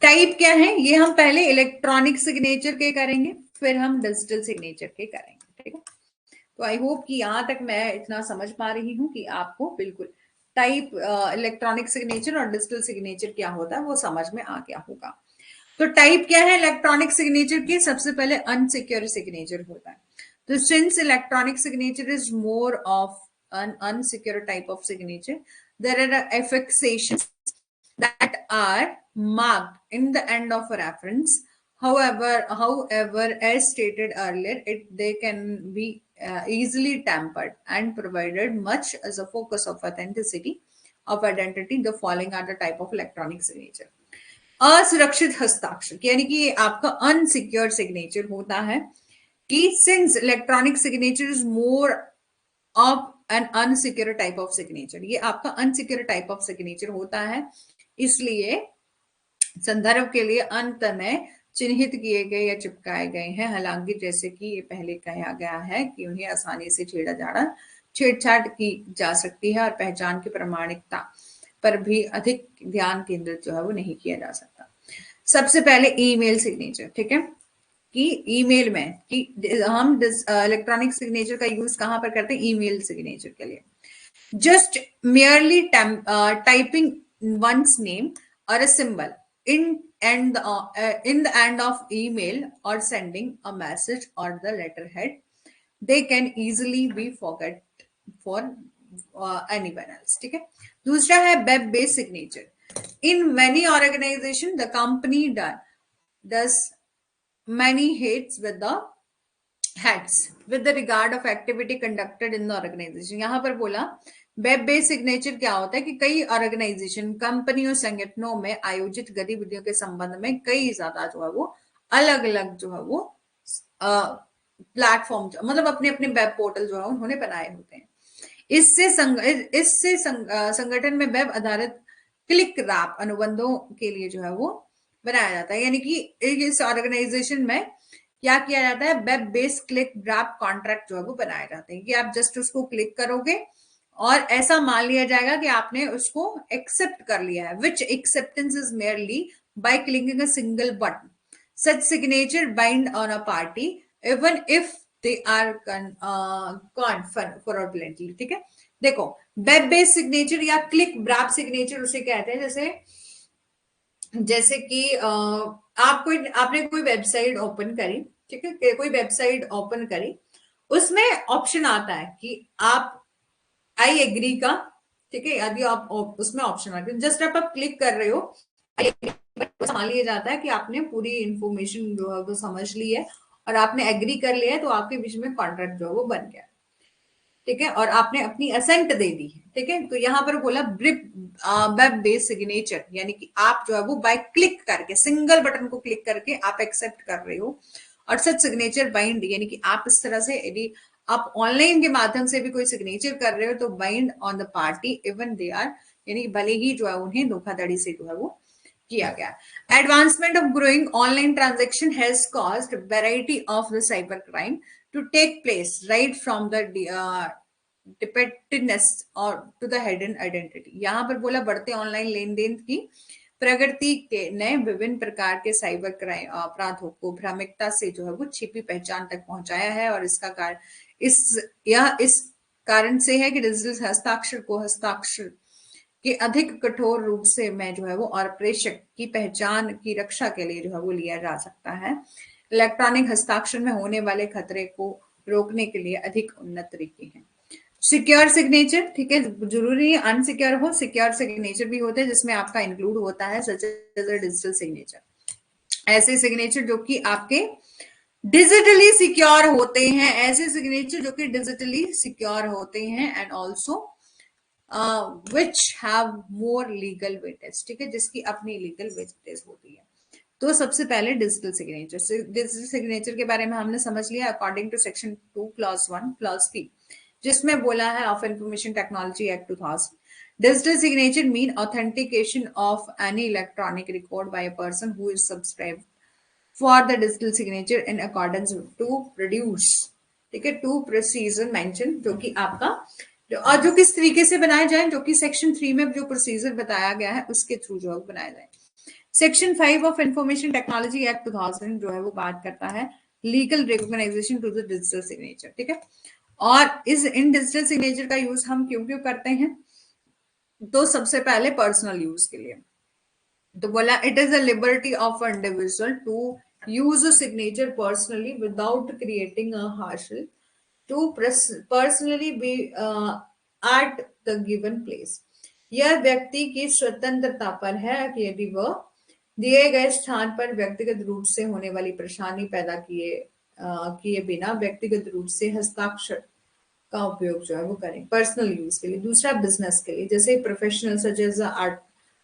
टाइप क्या है, ये हम पहले इलेक्ट्रॉनिक सिग्नेचर के करेंगे, फिर हम डिजिटल सिग्नेचर के करेंगे, ठीक है। तो आई होप कि यहां तक मैं इतना समझ पा रही हूँ कि आपको बिल्कुल टाइप, इलेक्ट्रॉनिक सिग्नेचर और डिजिटल सिग्नेचर क्या होता है वो समझ में आ गया होगा। तो टाइप क्या है इलेक्ट्रॉनिक सिग्नेचर की, सबसे पहले अनसिक्योर सिग्नेचर होता है। तो since electronic signature is more of an unsecure type of signature, there are affixations that are marked in the end of a reference. However, as stated earlier, they can be easily tampered and provided much as a focus of authenticity of identity. The following are the type of electronic signature. असुरक्षित हस्ताक्षर, यानी कि ये आपका अनसिक्योर सिग्नेचर होता है, कि since electronic signature is more of an unsecure type of signature, ये आपका अनसिक्योर टाइप ऑफ सिग्नेचर होता है, इसलिए संदर्भ के लिए अंत में चिन्हित किए गए या चिपकाए गए हैं। हालांकि जैसे कि ये पहले कहा गया है कि उन्हें आसानी से छेड़छाड़ की जा सकती है और पहचान की प्रामाणिकता पर भी अधिक ध्यान केंद्रित जो है वो नहीं किया जा सकता। सबसे पहले ईमेल सिग्नेचर, ठीक है, कि ईमेल में कि हम इलेक्ट्रॉनिक सिग्नेचर का यूज कहां पर करते हैं, ईमेल सिग्नेचर के लिए। Just merely typing one's name or a symbol in the end of email or sending a message or the letterhead, they can easily be forget for anyone else, ठीक है। दूसरा है web based signature. In many organization the company does many hates with the hats with the regard of activity conducted in the organization। यहाँ पर बोला वेब बेस्ड सिग्नेचर क्या होता है कि कई ऑर्गेनाइजेशन, कंपनियों, संगठनों में आयोजित गतिविधियों के संबंध में कई ज्यादा जो है वो अलग अलग जो है वो प्लेटफॉर्म, मतलब अपने अपने वेब पोर्टल जो है उन्होंने बनाए होते हैं। इससे संगठन में वेब आधारित क्लिक रैप अनुबंधों के लिए जो है वो बनाया जाता है। यानी कि इस ऑर्गेनाइजेशन में क्या किया जाता है, web based click wrap contract जो है वो बनाए जाते हैं कि आप जस्ट उसको क्लिक करोगे और ऐसा मान लिया जाएगा कि आपने उसको एक्सेप्ट कर लिया है, which acceptance is merely by clicking a single button. Such signature bind on a party even if they are fraudulently. ठीक है, देखो वेब बेस्ड सिग्नेचर या क्लिक ब्रैप सिग्नेचर उसे कहते हैं जैसे कि आपने कोई वेबसाइट ओपन करी, ठीक है, कोई वेबसाइट ओपन करी, उसमें ऑप्शन आता है कि आप आई एग्री का, ठीक है, यदि आप उसमें ऑप्शन आते हैं, जस्ट आप क्लिक कर रहे हो, मान लिया जाता है कि आपने पूरी इंफॉर्मेशन जो है वो समझ ली है और आपने एग्री कर लिया है, तो आपके बीच में कॉन्ट्रैक्ट जो है वो बन गया। ठीक है, और आपने अपनी असेंट दे दी है। ठीक है, तो यहाँ पर बोला वेब बेस्ड सिग्नेचर, यानी कि आप जो है वो बाय क्लिक करके, सिंगल बटन को क्लिक करके आप एक्सेप्ट कर रहे हो। और सच सिग्नेचर बाइंड, यानी कि आप इस तरह से यदि आप ऑनलाइन के माध्यम से भी कोई सिग्नेचर कर रहे हो तो bind on the party even they are, यानी भले ही जो है उन्हें धोखाधड़ी से जो है वो किया गया। Advancement of growing online transaction has caused variety of the cyber crime to take place right from the depictedness और to the hidden identity। यहाँ पर बोला बढ़ते ऑनलाइन लेन देन की प्रगति के नए विभिन्न प्रकार के साइबर क्राइम अपराधों को भ्रामकता से जो है वो छिपी पहचान तक पहुंचाया है। और इसका कारण इस कारण से है कि डिजिटल हस्ताक्षर को हस्ताक्षर कि अधिक कठोर रूप से मैं जो है वो और प्रेषक की पहचान की रक्षा के लिए जो है वो लिया जा सकता है। इलेक्ट्रॉनिक हस्ताक्षर में होने वाले खतरे को रोकने के लिए अधिक उन्नत तरीके हैं। सिक्योर सिग्नेचर, ठीक है, जरूरी है अनसिक्योर हो, सिक्योर सिग्नेचर भी होते हैं जिसमें आपका इंक्लूड होता है such as a digital signature. ऐसे सिग्नेचर जो कि आपके डिजिटली सिक्योर होते हैं, ऐसे सिग्नेचर जो कि डिजिटली सिक्योर होते हैं and also which have more legal weightage. ठीक है, जिसकी अपनी लीगल वेटेज होती है। तो सबसे पहले डिजिटल सिग्नेचर के बारे में हमने समझ लिया according to section 2 clause 1 clause 3, जिसमें बोला है of information technology act 2000। Digital signature mean authentication of any electronic record by a person who is subscribe for the digital signature in accordance to produce, ठीक है, टू प्रोसीजर मेंशन, जो कि आपका और जो किस तरीके से बनाए जाए, जो कि सेक्शन 3 में जो प्रोसीजर बताया गया है उसके थ्रू जो है बनाया जाए। Section 5 of information technology act 2000 जो है वो बात करता है legal recognisation to the digital signature. ठीक है, और इन डिजिटल सिग्नेचर का यूज हम क्यों क्यों करते हैं, तो सबसे पहले पर्सनल यूज के लिए। तो बोला it is a liberty of individual to use a signature personally without creating a hassle to personally be at the given place. यह व्यक्ति की स्वतंत्रता पर है कि यदि वह दिए गए स्थान पर व्यक्तिगत रूप से होने वाली परेशानी पैदा किए बिना व्यक्तिगत रूप से हस्ताक्षर का उपयोग जो है वो करें पर्सनल यूज के लिए। दूसरा बिजनेस के लिए, जैसे प्रोफेशनल सच एज आर्ट,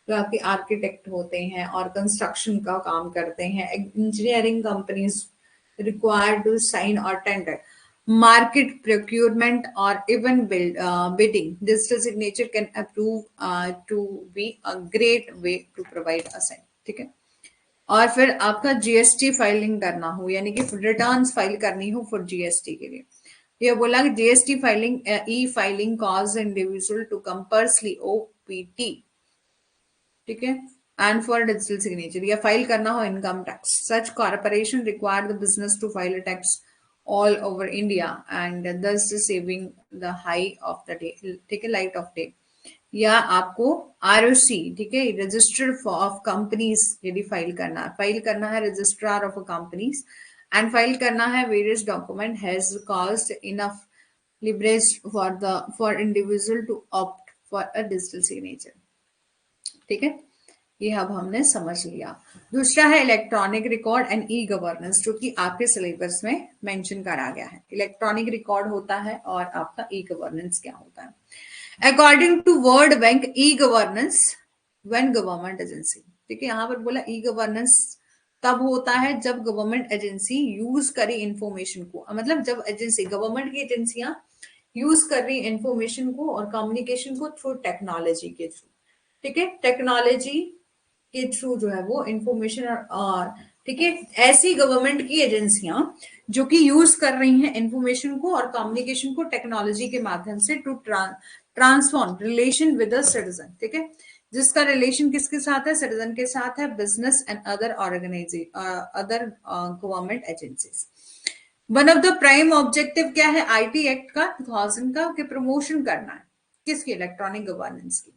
जो आपके आर्किटेक्ट होते हैं और कंस्ट्रक्शन का काम करते हैं, engineering companies required to sign और tender, market procurement or even bidding, digital signature can approve to be a great way to provide assent। ठीक है, और फिर आपका जीएसटी फाइलिंग करना हो, यानी कि रिटर्न्स फाइल करनी हो फॉर जीएसटी के लिए, ये बोला कि GST filing e filing cause individual to compulsory opt, ठीक है, एंड फॉर डिजिटल सिग्नेचर या फाइल करना हो income tax. Such corporation require the business to file a tax all over India and thus saving the high of the day, ठीक है, light of day। या आपको आरओसी, ठीक है, रजिस्टर ऑफ कंपनीज यदि फाइल करना है registrar of companies and file करना है various document has caused enough leverage for individual to opt for a digital signature. ठीक है, ये अब हमने समझ लिया। दूसरा है electronic record and e governance, जो कि आपके सिलेबस में मेंशन करा गया है। इलेक्ट्रॉनिक रिकॉर्ड होता है और आपका ई गवर्नेंस क्या होता है। According to World Bank, e governance when government agency, ठीक है, यहाँ पर बोला ई गवर्नेंस तब होता है जब गवर्नमेंट एजेंसी यूज करे इंफॉर्मेशन को, मतलब जब एजेंसी, गवर्नमेंट की एजेंसियां यूज कर रही इंफॉर्मेशन को और कम्युनिकेशन को थ्रू टेक्नोलॉजी के थ्रू, ठीक है, टेक्नोलॉजी के थ्रू जो है वो इंफॉर्मेशन और ठीक है, ऐसी गवर्नमेंट की एजेंसियां जो कि यूज कर रही हैं इंफॉर्मेशन को और कम्युनिकेशन को टेक्नोलॉजी के माध्यम से to transform relation with the citizen, ठीक है, जिसका रिलेशन किसके साथ है, सिटीजन के साथ है, business and other other government agencies. One of the prime objective क्या है आईटी एक्ट का 2000 का, कि प्रमोशन करना है किसकी, इलेक्ट्रॉनिक गवर्नेंस की।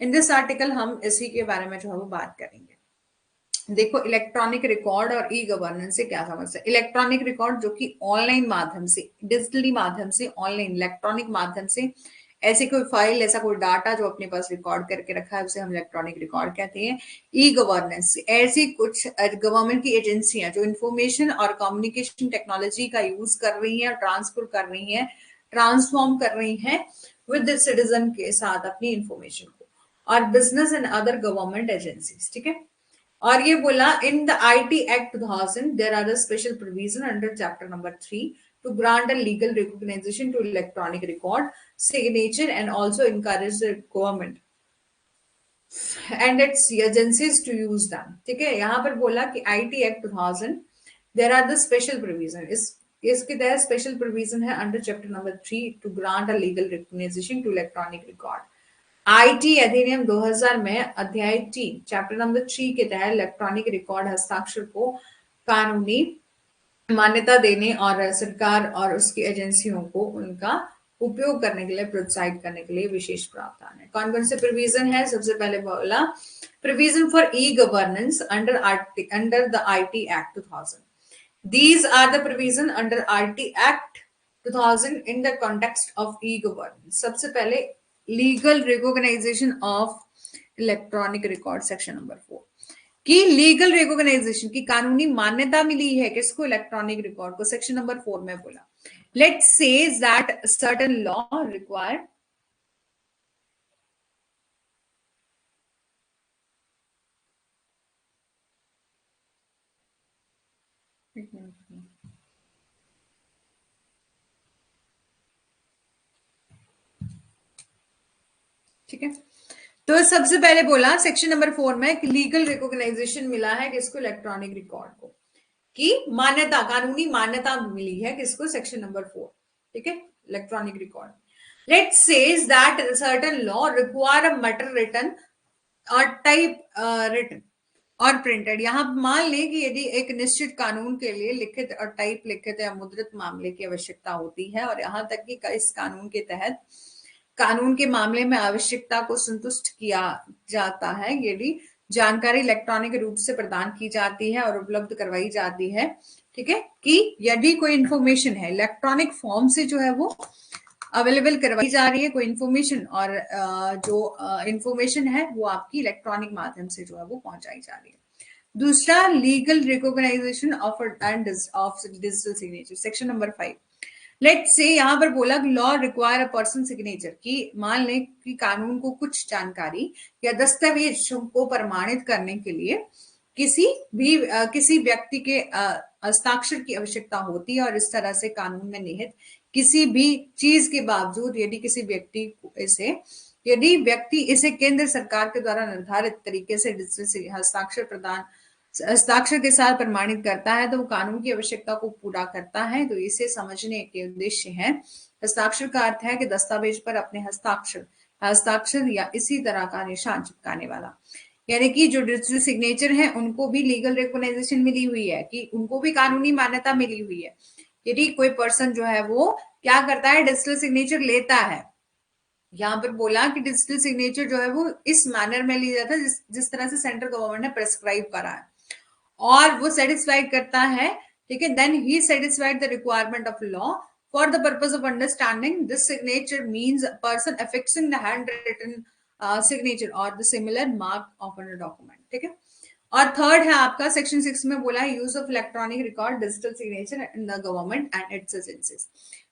इन दिस आर्टिकल हम इसी के बारे में जो है वो बात करेंगे। देखो इलेक्ट्रॉनिक रिकॉर्ड और ई गवर्नेंस से क्या समझते हैं। इलेक्ट्रॉनिक रिकॉर्ड जो कि ऑनलाइन माध्यम से, डिजिटली माध्यम से, ऑनलाइन इलेक्ट्रॉनिक माध्यम से ऐसे कोई फाइल, ऐसा कोई डाटा जो अपने पास रिकॉर्ड करके रखा है उसे हम इलेक्ट्रॉनिक रिकॉर्ड कहते हैं। ई गवर्नेंस ऐसी कुछ गवर्नमेंट की एजेंसियां जो इंफॉर्मेशन और कम्युनिकेशन टेक्नोलॉजी का यूज कर रही हैं, ट्रांसफर कर रही हैं, ट्रांसफॉर्म कर रही हैं विद सिटीजन के साथ अपनी इंफॉर्मेशन को, और business and other government agencies, ठीक है। और ये बोला in the IT act 2000 there are a special provision under chapter number 3 to grant a legal recognition to electronic record signature and also encourage the government and its agencies to use them, ठीक है। यहाँ पर बोला कि IT act 2000 there are the special provision, इसके तहत स्पेशल प्रोविजन है under chapter number 3 to grant a legal recognition to electronic record. IT अधिनियम 2000 में अध्याय 3 चैप्टर नंबर 3 के तहत इलेक्ट्रॉनिक रिकॉर्ड हस्ताक्षर को कानूनी मान्यता देने और सरकार और उसकी एजेंसियों को उनका उपयोग करने के लिए प्रोत्साहित करने के लिए विशेष प्रावधान है। कौन कौन से प्रोविजन है, सबसे पहले बोला provision for e governance under the IT act 2000। These are the provision under RT Act 2000 in the context of e-governance। सबसे पहले legal recognization of electronic record, section number 4 की लीगल रिकॉग्नाइजेशन की कानूनी मान्यता मिली है किसको, इलेक्ट्रॉनिक रिकॉर्ड को। सेक्शन नंबर 4 में बोला let's say that certain law require ठीक है। तो सबसे पहले बोला सेक्शन नंबर 4 में कि लीगल रिकॉग्नाइजेशन मिला है किसको, इलेक्ट्रॉनिक रिकॉर्ड को, की मान्यता, कानूनी मान्यता मिली है किसको, सेक्शन नंबर 4, ठीक है, electronic record. Let says that certain law require a matter written or typewritten or printed. यहां मान लें कि यदि एक निश्चित कानून के लिए लिखित और टाइप लिखित या मुद्रित मामले की आवश्यकता होती है, और यहां तक कि इस कानून के तहत कानून के मामले में आवश्यकता को संतुष्ट किया जाता है यदि जानकारी इलेक्ट्रॉनिक रूप से प्रदान की जाती है और उपलब्ध करवाई जाती है, ठीक है, कि यदि कोई इंफॉर्मेशन है इलेक्ट्रॉनिक फॉर्म से जो है वो अवेलेबल करवाई जा रही है कोई इंफॉर्मेशन, और जो इंफॉर्मेशन है वो आपकी इलेक्ट्रॉनिक माध्यम से जो है वो पहुंचाई जा रही है। दूसरा legal recognization of digital signature, section number 5। Let's say यहाँ पर बोला law require a person signature, की मान लें कि कानून को कुछ जानकारी या दस्तावेज को प्रमाणित करने के लिए किसी व्यक्ति के हस्ताक्षर की आवश्यकता होती है, और इस तरह से कानून में निहित किसी भी चीज के बावजूद यदि व्यक्ति इसे केंद्र सरकार के द्वारा निर्धारित तरीके से हस्ताक्षर के साथ प्रमाणित करता है तो वो कानून की आवश्यकता को पूरा करता है। तो इसे समझने के उद्देश्य है, हस्ताक्षर का अर्थ है कि दस्तावेज पर अपने हस्ताक्षर या इसी तरह का निशान चिपकाने वाला, यानी कि जो डिजिटल सिग्नेचर है उनको भी लीगल रिकॉग्नाइजेशन मिली हुई है, कि उनको भी कानूनी मान्यता मिली हुई है। यदि कोई पर्सन जो है वो क्या करता है, डिजिटल सिग्नेचर लेता है, यहाँ पर बोला कि डिजिटल सिग्नेचर जो है वो इस मैनर में लिया जाता है जिस तरह से सेंट्रल गवर्नमेंट ने प्रेस्क्राइब करा है, और वो सेटिस्फाइड करता है, ठीक है, then he satisfied the requirement of law for the purpose of understanding this signature means person affixing the hand written signature और the similar mark of an document, ठीक है। और थर्ड है आपका सेक्शन 6 में बोला है use of electronic record digital signature in the government and it's agencies.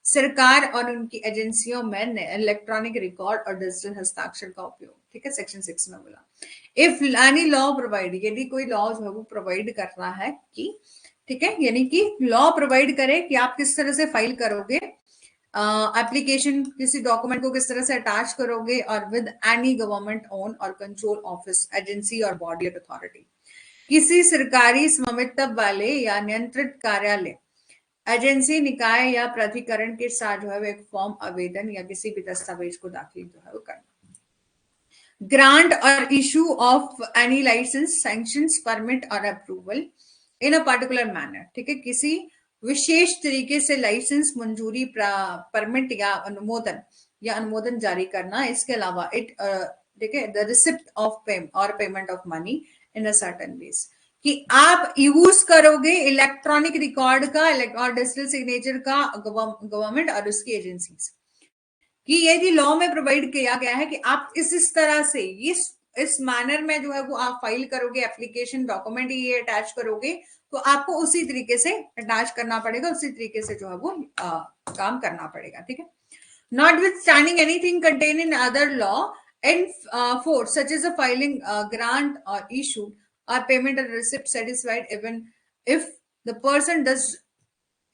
सरकार और उनकी एजेंसियों में इलेक्ट्रॉनिक रिकॉर्ड और डिजिटल हस्ताक्षर का उपयोग, ठीक है, सेक्शन 6 में बोला। इफ एनी लॉ प्रोवाइड, यदि कोई लॉ जो है वो प्रोवाइड कर रहा है कि, ठीक है, यानी कि लॉ प्रोवाइड करे कि आप किस तरह से फाइल करोगे एप्लीकेशन, किसी डॉक्यूमेंट को किस तरह से अटैच करोगे, और विद एनी गवर्नमेंट ओन और कंट्रोल ऑफिस एजेंसी और बॉडी ऑफ अथॉरिटी, किसी सरकारी स्वामित्व वाले या नियंत्रित कार्यालय, एजेंसी, निकाय या प्राधिकरण के साथ जो है वो एक फॉर्म, आवेदन या किसी भी दस्तावेज को दाखिल जो है वो करना। ग्रांट और issue of any licence, sanctions, permit और approval in a particular manner, ठीक है, किसी विशेष तरीके से लाइसेंस, मंजूरी, परमिट या अनुमोदन जारी करना। इसके अलावा इट, ठीक है, the receipt of payment of money in a certain veg, कि आप यूज करोगे इलेक्ट्रॉनिक रिकॉर्ड का और डिजिटल सिग्नेचर का गवर्नमेंट और उसकी एजेंसीज, कि यदि लॉ में प्रोवाइड किया गया है कि आप इस तरह से इस मैनर में जो है वो आप फाइल करोगे एप्लीकेशन, डॉक्यूमेंट ये अटैच करोगे, तो आपको उसी तरीके से अटैच करना पड़ेगा, उसी तरीके से जो है वो काम करना पड़ेगा, ठीक है। Notwithstanding anything contained in other law in force, such as a filing, grant or issue or payment or receipt satisfied, even if the person does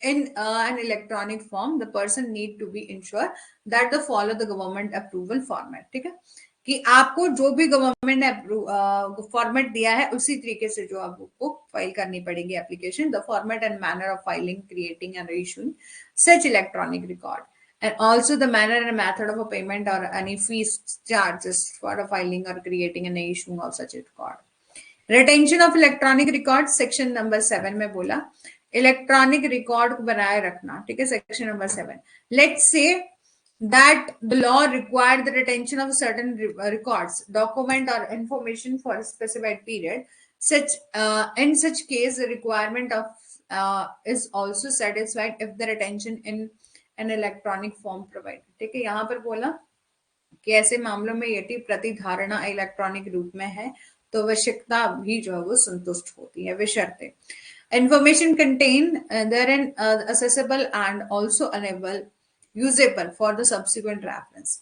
in an electronic form, the person need to be ensure that the follow the government approval format, ठीक है, कि आपको जो भी गवर्नमेंट ने फॉर्मेट दिया है उसी तरीके से जो आपको फाइल करनी पड़ेगी application. The format and manner of filing, creating and issuing such electronic record, and also the manner and method of a payment or any fees charges for a filing or creating and issuing of such a record. Retention of electronic record, section number 7 में बोला इलेक्ट्रॉनिक रिकॉर्ड को बनाए रखना, ठीक है, section number 7। Let's say that the law required the retention of certain records, document or information for a specified period. In such case, the requirement of is also satisfied if the retention in an electronic form provided, ठीक है। यहाँ पर बोला कि ऐसे मामलों में यदि प्रतिधारणा इलेक्ट्रॉनिक रूप में है तो आवश्यकता भी जो है वो संतुष्ट होती है, विशर्ते information contained therein accessible and also enable usable for the subsequent reference.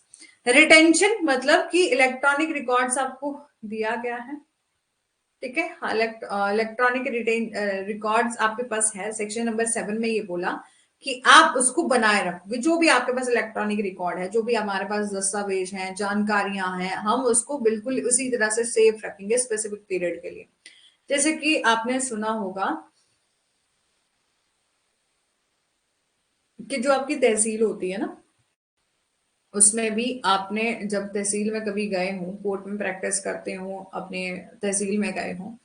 Retention मतलब कि इलेक्ट्रॉनिक रिकॉर्ड्स आपको दिया गया है, ठीक है, इलेक्ट्रॉनिक रिकॉर्ड्स आपके पास है, सेक्शन नंबर 7 में ये बोला कि आप उसको बनाए रखोगे, जो भी आपके पास इलेक्ट्रॉनिक रिकॉर्ड है, जो भी हमारे पास दस्तावेज हैं, जानकारियां हैं, हम उसको बिल्कुल उसी तरह से सेव रखेंगे स्पेसिफिक पीरियड के लिए। जैसे कि आपने सुना होगा कि जो आपकी तहसील होती है ना, उसमें भी आपने जब तहसील में कभी गए हो, कोर्ट में प्रैक्टिस करते हो, अपने तहसील में गए हो,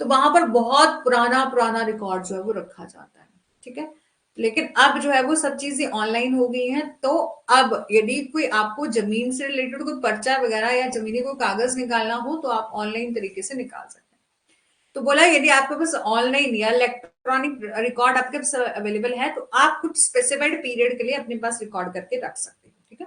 तो वहां पर बहुत पुराना पुराना रिकॉर्ड जो है वो रखा जाता है, ठीक है। लेकिन अब जो है वो सब चीजें ऑनलाइन हो गई हैं, तो अब यदि कोई आपको जमीन से रिलेटेड कोई पर्चा वगैरह या जमीनी कोई कागज निकालना हो तो आप ऑनलाइन तरीके से निकाल सकते हैं। तो बोला यदि आपके पास ऑनलाइन या इलेक्ट्रॉनिक रिकॉर्ड आपके पास अवेलेबल है तो आप कुछ स्पेसिफाइड पीरियड के लिए अपने पास रिकॉर्ड करके रख सकते हो, ठीक है,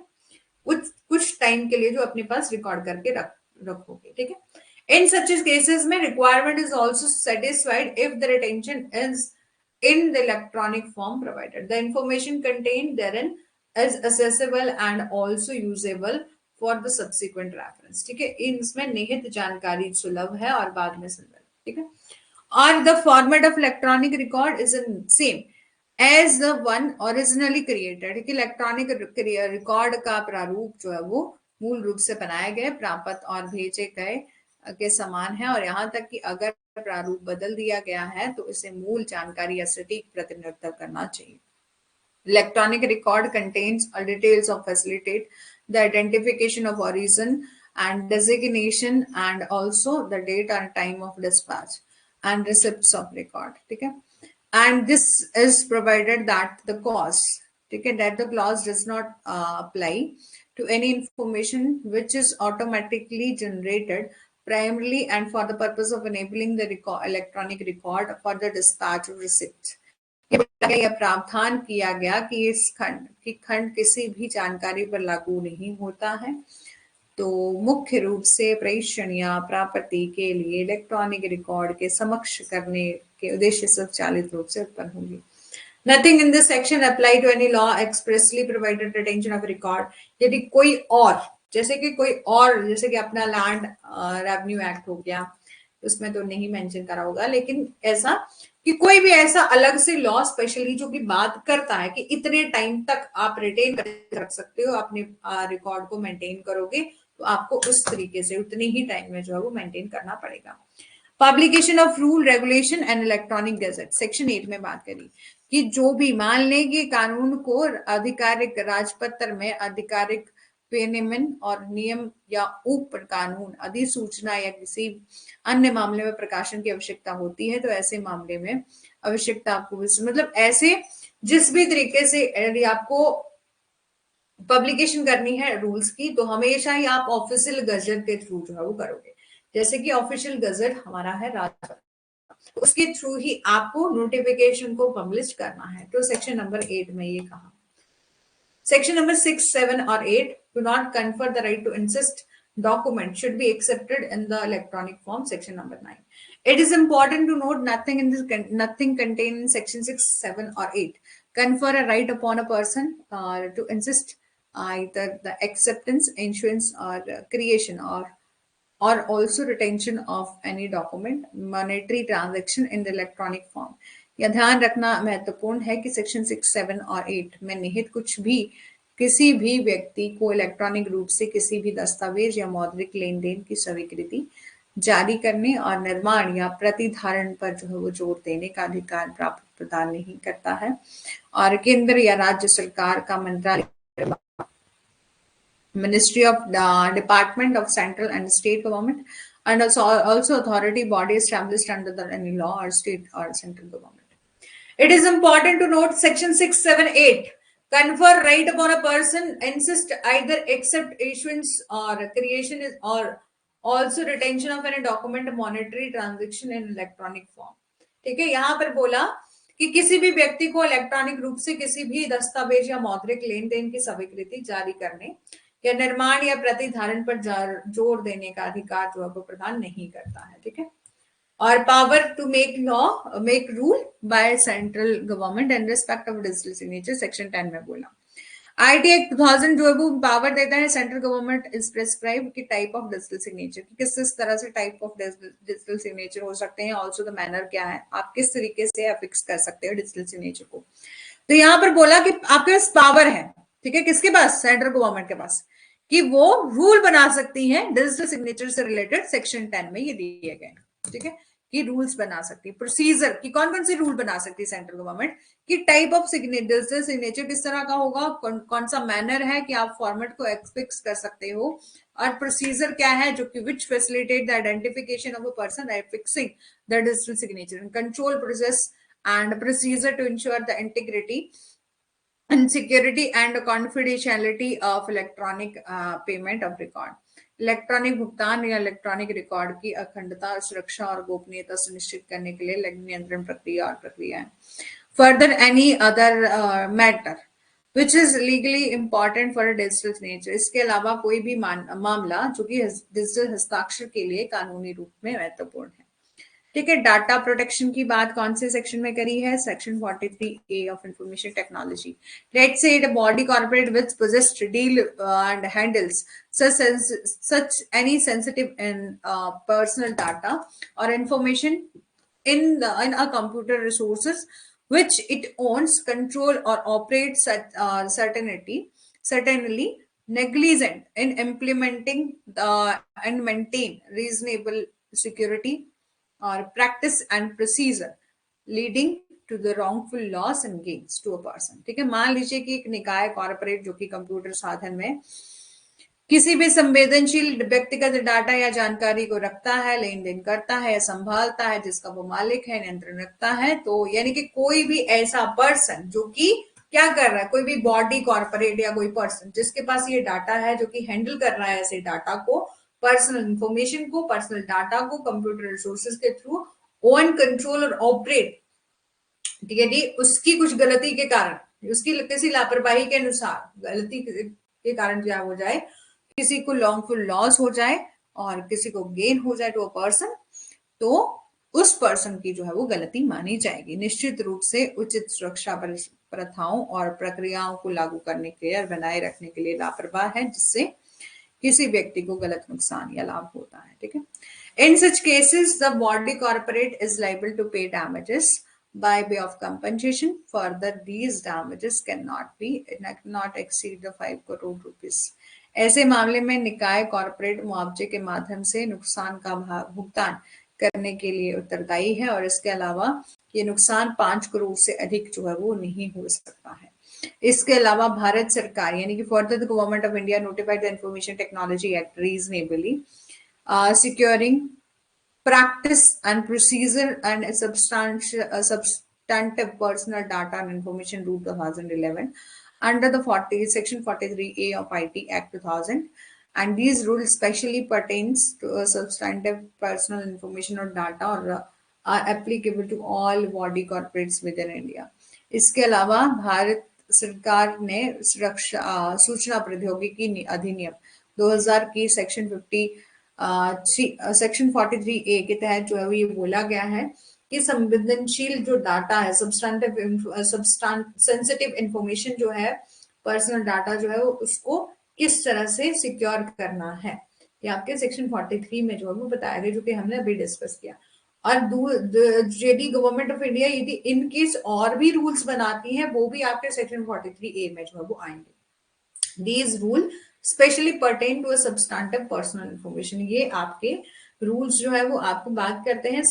कुछ टाइम के लिए जो अपने पास रिकॉर्ड करके रखोगे, ठीक है। In such cases में requirement is also satisfied if the retention is in the electronic form provided. The information contained therein is accessible and also usable for the subsequent reference, ठीक है। इसमें निहित जानकारी सुलभ है और बाद में सुलभ, ठीक है। और the format of electronic record is in same as the one originally created, कि इलेक्ट्रॉनिक रिकॉर्ड का प्रारूप जो है वो मूल रूप से बनाए गए, प्राप्त और भेजे गए के समान है, और यहाँ तक कि अगर प्रारूप बदल दिया गया है तो इसे मूल जानकारी या सटीक प्रतिनिधित्व करना चाहिए। Electronic record contains all details of facilitate the identification of origin and designation and also the date and time of dispatch and receipts of record, ठीक है। And this is provided that the cause, ठीक है, that the clause does not apply to any information which is automatically generated primarily and for the purpose of enabling the electronic record for the dispatch of receipt. यह प्रावधान किया गया कि इस खंड किसी भी जानकारी पर लागू नहीं होता है तो मुख्य रूप से प्रेषण या प्राप्ति के लिए इलेक्ट्रॉनिक रिकॉर्ड के समक्ष करने के उद्देश्य से स्वचालित रूप से उत्पन्न होगी। Nothing in this section apply to any law expressly provided retention of record। यदि कोई और, जैसे कि अपना लैंड रेवेन्यू एक्ट हो गया, उसमें तो नहीं मेंशन करा होगा, लेकिन ऐसा कि कोई भी ऐसा अलग से लॉ स्पेशली जो कि बात करता है कि इतने टाइम तक आप रिटेन कर रख सकते हो, अपने रिकॉर्ड को मेंटेन करोगे, तो आपको उस तरीके से उतने ही टाइम में जो है वो मेंटेन करना पड़ेगा। Publication of rule regulation and electronic gadget, section 8 में बात करी कि जो भी मान लें कि कानून को आधिकारिक राजपत्र में आधिकारिक विनियमन और नियम या उप कानून अधिसूचना या किसी अन्य मामले में प्रकाशन की आवश्यकता होती है, तो ऐसे मामले में आवश्यकता आपको मतलब ऐसे जिस भी तरीके से यदि आपको पब्लिकेशन करनी है रूल्स की, तो हमेशा ही आप ऑफिशियल गजट के थ्रू जो है वो करोगे। जैसे कि ऑफिशियल गजट हमारा है राजपत्र, उसके थ्रू ही आपको नोटिफिकेशन को पब्लिश करना है। तो सेक्शन नंबर 8 में ये कहा। सेक्शन नंबर 6, 7 और 8 do not confer the right to insist document should be accepted in the electronic form। Section number 9, it is important to note nothing contained in section 6, 7 or 8 confer a right upon a person to insist either the acceptance, issuance or creation or also retention of any document, monetary transaction in the electronic form। यह ध्यान रखना महत्वपूर्ण है कि सेक्शन 6, 7 और 8 में निहित कुछ भी किसी भी व्यक्ति को इलेक्ट्रॉनिक रूप से किसी भी दस्तावेज या मौद्रिक लेन देन की स्वीकृति जारी करने और निर्माण या प्रतिधारण पर जो है वो जोर देने का अधिकार प्राप्त प्रदान नहीं करता है, और केंद्र या राज्य सरकार का मंत्रालय, Ministry of Department of Central and State Government, and also authority body established under any law or state or central government। It is important to note section 6, 7, 8 confer right upon a person, insist either accept issuance or creation is or also retention of any document, monetary transaction in electronic form। ठीक है, यहां पर बोला कि किसी भी व्यक्ति को इलेक्ट्रॉनिक रूप से किसी भी दस्तावेज या मौद्रिक लेन देन की स्वीकृति जारी करने या निर्माण या प्रतिधारण पर जोर देने का अधिकार जो है वो प्रदान नहीं करता है। ठीक है, और power to make rule by central government in respect of digital signature, section 10 में बोला। आईटी एक्ट 2000 जो है वो पावर देता है सेंट्रल गवर्नमेंट इज प्रेस्क्राइब की टाइप ऑफ डिजिटल सिग्नेचर, किस तरह से टाइप ऑफ डिजिटल सिग्नेचर हो सकते हैं, ऑल्सो द मैनर क्या है, आप किस तरीके से फिक्स कर सकते हो डिजिटल सिग्नेचर को। तो यहाँ पर बोला कि आपके पास पावर है, ठीक है, किसके पास, सेंट्रल गवर्नमेंट के पास, कि वो रूल बना सकती है डिजिटल सिग्नेचर से रिलेटेड, सेक्शन 10 में ये दिए गए। ठीक है, कि रूल्स बना सकती है, प्रोसीजर की कौन से रूल बना सकती है सेंट्रल गवर्नमेंट, कि टाइप ऑफ डिजिटल सिग्नेचर किस तरह का होगा, कौन सा मैनर है कि आप फॉर्मेट को फिक्स कर सकते हो, और प्रोसीजर क्या है जो कि which facilitate the identification of a person affixing the digital signature, control process and procedure to ensure the integrity and security and confidentiality of electronic payment of record। Electronic भुगतान या इलेक्ट्रॉनिक रिकॉर्ड की अखंडता, सुरक्षा और गोपनीयता सुनिश्चित करने के लिए नियंत्रण प्रक्रिया और प्रक्रियाएं। Further any other matter which is legally important for digital signature, इसके अलावा कोई भी मामला जो कि डिजिटल हस्ताक्षर के लिए कानूनी रूप में महत्वपूर्ण है। ठीक है, डाटा प्रोटेक्शन की बात कौन से सेक्शन में करी है, section 43A of information technology. Let's say a body corporate which possessed deal and handles such any sensitive and personal data or information in a computer resources which it owns, control or operates certainly negligent in implementing and maintain reasonable security or practice and procedure leading to the wrongful loss and gains to a person। ठीक है, मान लीजिए कि एक निकाय कॉर्पोरेट जो कि कंप्यूटर साधन में किसी भी संवेदनशील व्यक्तिगत डाटा या जानकारी को रखता है, लेन देन करता है या संभालता है, जिसका वो मालिक है, नियंत्रण रखता है, तो यानी कि कोई भी ऐसा पर्सन जो कि क्या कर रहा है, कोई भी बॉडी कॉर्पोरेट या कोई पर्सन जिसके पास ये डाटा है, जो कि हैंडल कर रहा है ऐसे डाटा को, पर्सनल इंफॉर्मेशन को, पर्सनल डाटा को कंप्यूटर रिसोर्सेज के थ्रू ओन, कंट्रोल और ऑपरेट, ठीक है जी, उसकी कुछ गलती के कारण, उसकी किसी लापरवाही के अनुसार गलती के कारण क्या हो जाए किसी को लॉन्गफुल लॉस हो जाए और किसी को गेन हो जाए टू अ पर्सन, तो उस पर्सन की जो है वो गलती मानी जाएगी। निश्चित रूप से उचित सुरक्षा प्रथाओं और प्रक्रियाओं को लागू करने के लिए और बनाए रखने के लिए लापरवाह है, जिससे किसी व्यक्ति को गलत नुकसान या लाभ होता है। ठीक है, in such cases the body corporate is liable to pay damages by way of compensation. Further, these damages cannot exceed the 5 crore rupees. ऐसे मामले में निकाय कॉर्पोरेट मुआवजे के माध्यम से नुकसान का भुगतान करने के लिए उत्तरदायी है, और इसके अलावा ये नुकसान 5 करोड़ से अधिक जो है वो नहीं हो सकता है। इसके अलावा भारत सरकार यानी कि further the government of India notified the information technology act reasonably securing practice and procedure and a substantive personal data and information rule 2011 under the section 43A of IT Act 2000, and these rules specially pertains to a substantive personal information or data or are applicable to all body corporates within India. इसके अलावा भारत सरकार ने सूचना प्रौद्योगिकी अधिनियम 2000 की सेक्शन 43A के तहत जो है वो ये बोला गया है कि संवेदनशील जो डाटा है, सेंसिटिव इंफॉर्मेशन जो है, पर्सनल डाटा जो है वो उसको किस तरह से सिक्योर करना है, ये आपके सेक्शन 43 में जो है वो बताया गया, जो कि हमने अभी डिस्कस किया। और यदि गवर्नमेंट ऑफ इंडिया यदि इन केस और भी रूल्स बनाती है, वो भी आपके सेक्शन 43A में जो है वो आएंगे। These rule specially pertain to a substantive personal information, ये आपके रूल्स जो है वो आपको बात करते हैं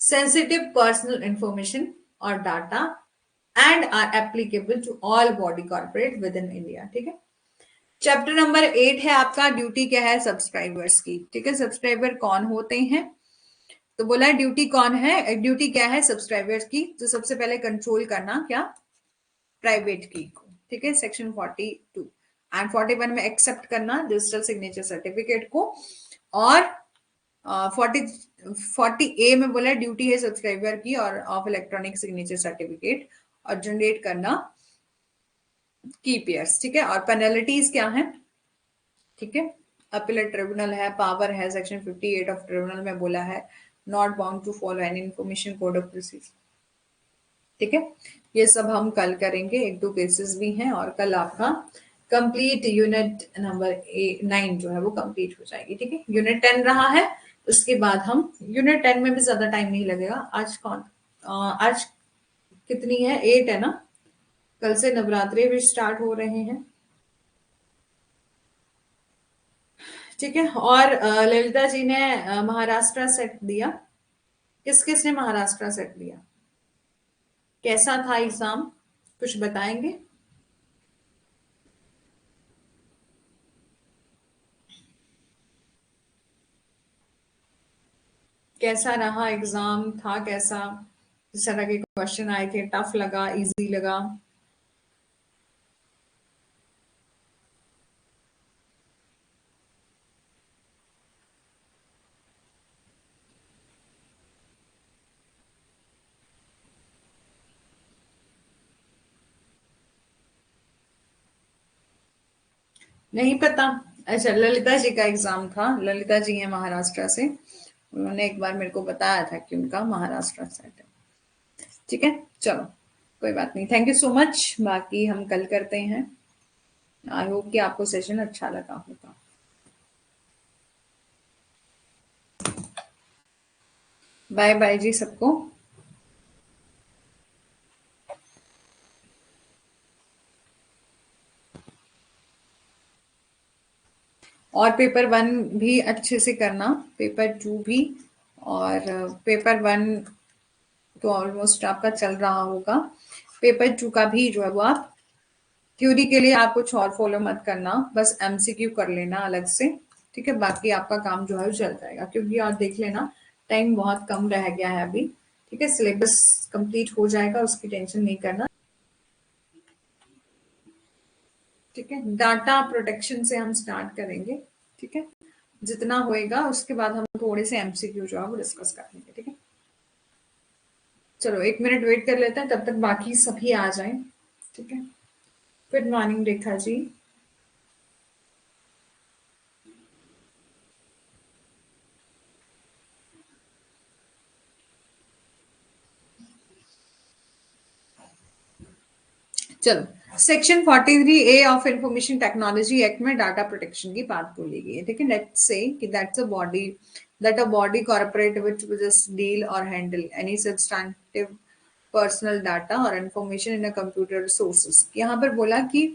सेंसिटिव पर्सनल इंफॉर्मेशन और data and are applicable to all body corporate within India. ठीक है, चैप्टर नंबर 8 है आपका ड्यूटी क्या है सब्सक्राइबर्स की। ठीक है, सब्सक्राइबर कौन होते हैं, तो बोला है ड्यूटी कौन है, ड्यूटी क्या है सब्सक्राइबर्स की, तो सबसे पहले कंट्रोल करना क्या, प्राइवेट की को। ठीक है, सेक्शन 42 एंड 41 में एक्सेप्ट करना डिजिटल सिग्नेचर सर्टिफिकेट को, और 40A में बोला ड्यूटी है सब्सक्राइबर की और ऑफ इलेक्ट्रॉनिक सिग्नेचर सर्टिफिकेट और जनरेट करना की पेयर्स। ठीक है, और पेनल्टीज क्या है, ठीक है, अपीलेट ट्रिब्यूनल है, पावर है, सेक्शन 58 ऑफ ट्रिब्यूनल में बोला है not bound to follow any information code of procedure. ठीक है, ये सब हम कल करेंगे, 1-2 केसेस भी हैं, और कल आपका कंप्लीट यूनिट नंबर 9 जो है वो कंप्लीट हो जाएगी। ठीक है, यूनिट 10 रहा है, उसके बाद हम यूनिट 10 में भी ज्यादा टाइम नहीं लगेगा। आज कितनी है, 8 है ना, कल से नवरात्रि भी स्टार्ट हो रहे हैं। ठीक है, और ललिता जी ने महाराष्ट्र सेट दिया, किस किस ने महाराष्ट्र सेट दिया, कैसा था एग्जाम, कुछ बताएंगे? कैसा रहा एग्जाम, था कैसा, जिस तरह के क्वेश्चन आए थे, टफ लगा, इजी लगा? नहीं पता, अच्छा ललिता जी का एग्जाम था, ललिता जी है महाराष्ट्र से, उन्होंने एक बार मेरे को बताया था कि उनका महाराष्ट्र सेट है। ठीक है, चलो कोई बात नहीं, थैंक यू सो मच, बाकी हम कल करते हैं। आई होप कि आपको सेशन अच्छा लगा होगा। बाय बाय जी सबको। और पेपर 1 भी अच्छे से करना, पेपर 2 भी, और पेपर 1 तो ऑलमोस्ट आपका चल रहा होगा, पेपर 2 का भी जो है वो आप थ्योरी के लिए आप कुछ और फॉलो मत करना, बस एमसीक्यू कर लेना अलग से। ठीक है, बाकी आपका काम जो है वो चल जाएगा, क्योंकि आप देख लेना टाइम बहुत कम रह गया है अभी। ठीक है, सिलेबस कंप्लीट हो जाएगा, उसकी टेंशन नहीं करना। ठीक है, डाटा प्रोटेक्शन से हम स्टार्ट करेंगे। ठीक है, जितना होएगा उसके बाद हम थोड़े से एमसीक्यू जो है वो डिस्कस कर लेंगे। ठीक है, चलो 1 मिनट वेट कर लेते हैं, तब तक बाकी सभी आ जाएं। ठीक है, गुड मॉर्निंग रेखा जी। चलो, section 43A of information technology act में डाटा प्रोटेक्शन की बात बोली गई है। ठीक है, लेट्स से कि that a body corporate which just deal और handle any substantive personal data और information in a computer resources. यहाँ पर बोला कि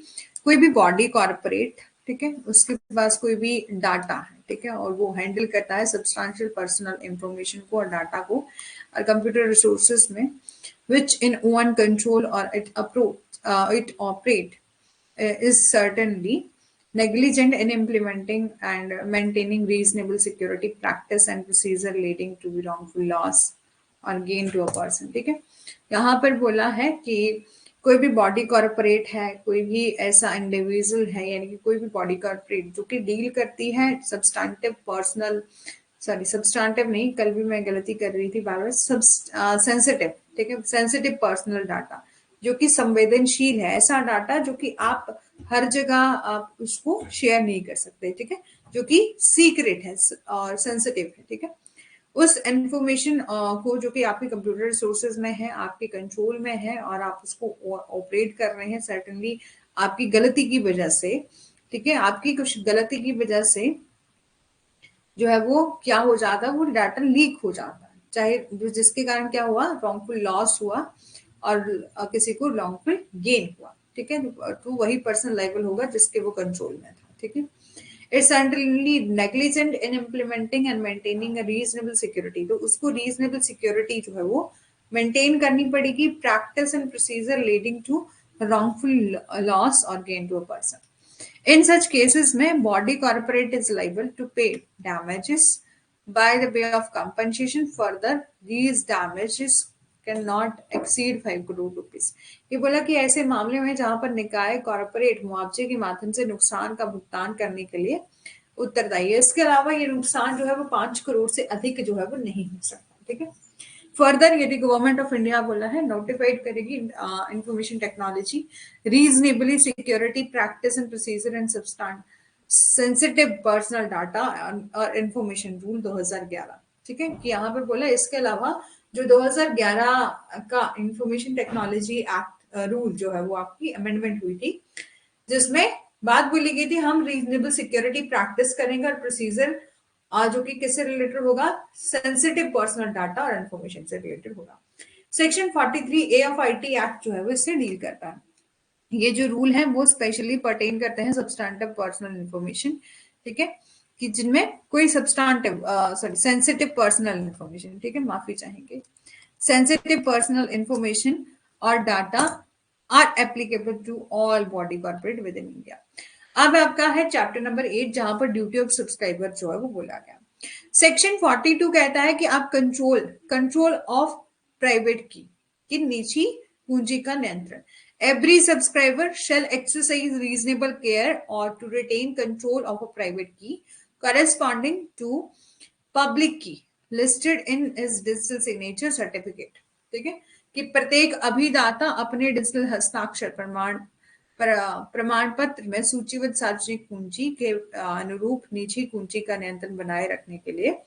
कोई भी बॉडी कॉर्पोरेट, ठीक है, उसके पास कोई भी डाटा है, ठीक है, और वो हैंडल करता है सब्सटैंशियल पर्सनल इंफॉर्मेशन को और डाटा को और कंप्यूटर रिसोर्सेज में, which in one control or it operate is certainly negligent in implementing and maintaining reasonable security practice and procedure leading to wrongful loss or gain to a person। ठीक है, यहाँ पर बोला है कि कोई भी बॉडी कॉर्पोरेट है, कोई भी ऐसा इंडिविजुअल है, यानी कि कोई भी बॉडी कॉर्पोरेट जो कि डील करती है सब्सटैंटिव पर्सनल, सॉरी सब्सटैंटिव नहीं, कल भी मैं गलती कर रही थी बार बार, सेंसिटिव, ठीक है, सेंसिटिव पर्सनल डाटा जो कि संवेदनशील है, ऐसा डाटा जो कि आप हर जगह आप उसको शेयर नहीं कर सकते, ठीक है, जो कि सीक्रेट है और सेंसिटिव है। ठीक है, उस इंफॉर्मेशन को जो कि आपके कंप्यूटर रिसोर्सेज में है, आपके कंट्रोल में है और आप उसको ऑपरेट कर रहे हैं, सर्टेनली आपकी गलती की वजह से, ठीक है, आपकी कुछ गलती की वजह से जो है वो क्या हो जाता है, वो डाटा लीक हो जाता है, चाहे जिसके कारण क्या हुआ, रॉन्गफुल लॉस हुआ और किसी को रॉन्गफुल गेन हुआ। ठीक है, तो वही पर्सन लायबल होगा जिसके वो कंट्रोल में था। ठीक है, it's certainly negligent in implementing and maintaining a reasonable security, तो उसको रीजनेबल सिक्योरिटी जो है वो मेंटेन करनी पड़ेगी, practice and procedure leading to wrongful loss or gain to a person. In such cases, में body corporate is liable to pay damages by the way of compensation. Further, these damages cannot exceed 5 crore rupees। ये बोला कि ऐसे मामले में जहां पर निकाय कॉर्पोरेट मुआवजे के माध्यम से नुकसान का भुगतान करने के लिए उत्तरदायी है, इसके अलावा ये नुकसान जो है वो 5 करोड़ से अधिक जो है वो नहीं हो सकता। ठीक है, फर्दर यदि गवर्नमेंट ऑफ इंडिया बोला है नोटिफाइड करेगी information technology reasonably security practice and procedure and substantive sensitive personal data और इंफॉर्मेशन रूल 2011। ठीक है, कि यहाँ पर बोला इसके अलावा जो 2011 का इंफॉर्मेशन टेक्नोलॉजी एक्ट रूल जो है वो आपकी अमेंडमेंट हुई थी, जिसमें बात बोली गई थी हम रीजनेबल सिक्योरिटी प्रैक्टिस करेंगे और प्रोसीजर जो कि किससे रिलेटेड होगा, सेंसिटिव पर्सनल डाटा और इंफॉर्मेशन से रिलेटेड होगा। Section 43A of IT act जो है वो इससे डील करता है। ये जो रूल है वो स्पेशली पर्टेन करते हैं सब्सटैंटिव पर्सनल इंफॉर्मेशन, ठीक है, कि जिनमें कोई substantive sorry sensitive personal information, ठीक है, माफी चाहेंगे, सेंसिटिव पर्सनल इंफॉर्मेशन और data are applicable to all body corporate within India. अब आपका है चैप्टर नंबर 8 जहां पर ड्यूटी ऑफ सब्सक्राइबर जो है वो बोला गया। सेक्शन 42 कहता है कि आप कंट्रोल ऑफ प्राइवेट की निजी पूंजी का नियंत्रण। Every subscriber shall exercise reasonable care और to retain control of a private key corresponding to public key listed in is digital signature certificate. ठीक है, कि प्रत्येक अभिदाता अपने डिजिटल हस्ताक्षर प्रमाण पत्र में सूचीबद्ध सार्वजनिक कुंजी के अनुरूप निजी कुंजी का नियंत्रण बनाए रखने के लिए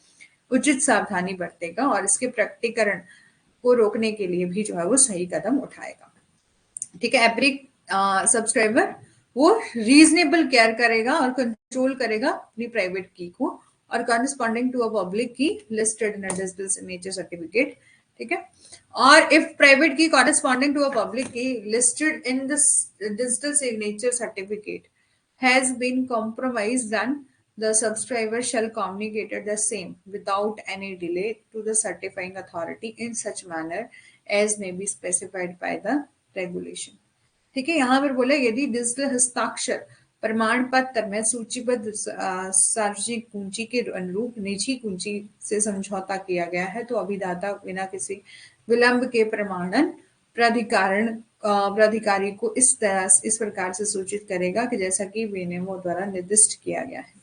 उचित सावधानी बरतेगा और इसके प्रकटीकरण को रोकने के लिए भी जो है वो सही कदम उठाएगा। ठीक है, एवरी सब्सक्राइबर वो रीजनेबल केयर करेगा और कंट्रोल करेगा अपनी प्राइवेट की को और corresponding to a public key listed in digital signature certificate. ठीक है, और इफ प्राइवेट की corresponding to a public key listed in this digital signature certificate has been compromised, then the subscriber shall communicate the same without any delay to the certifying authority in such manner as may be specified by the regulation। ठीक है, यहाँ पर बोला यदि डिजिटल हस्ताक्षर प्रमाण पत्र में सूचीबद्ध सार्वजनिक कुंजी के अनुरूप निजी कुंजी से समझौता किया गया है तो अभिदाता बिना किसी विलंब के प्रमाणन प्राधिकारी को इस प्रकार से सूचित करेगा कि जैसा कि विनियमों द्वारा निर्दिष्ट किया गया है।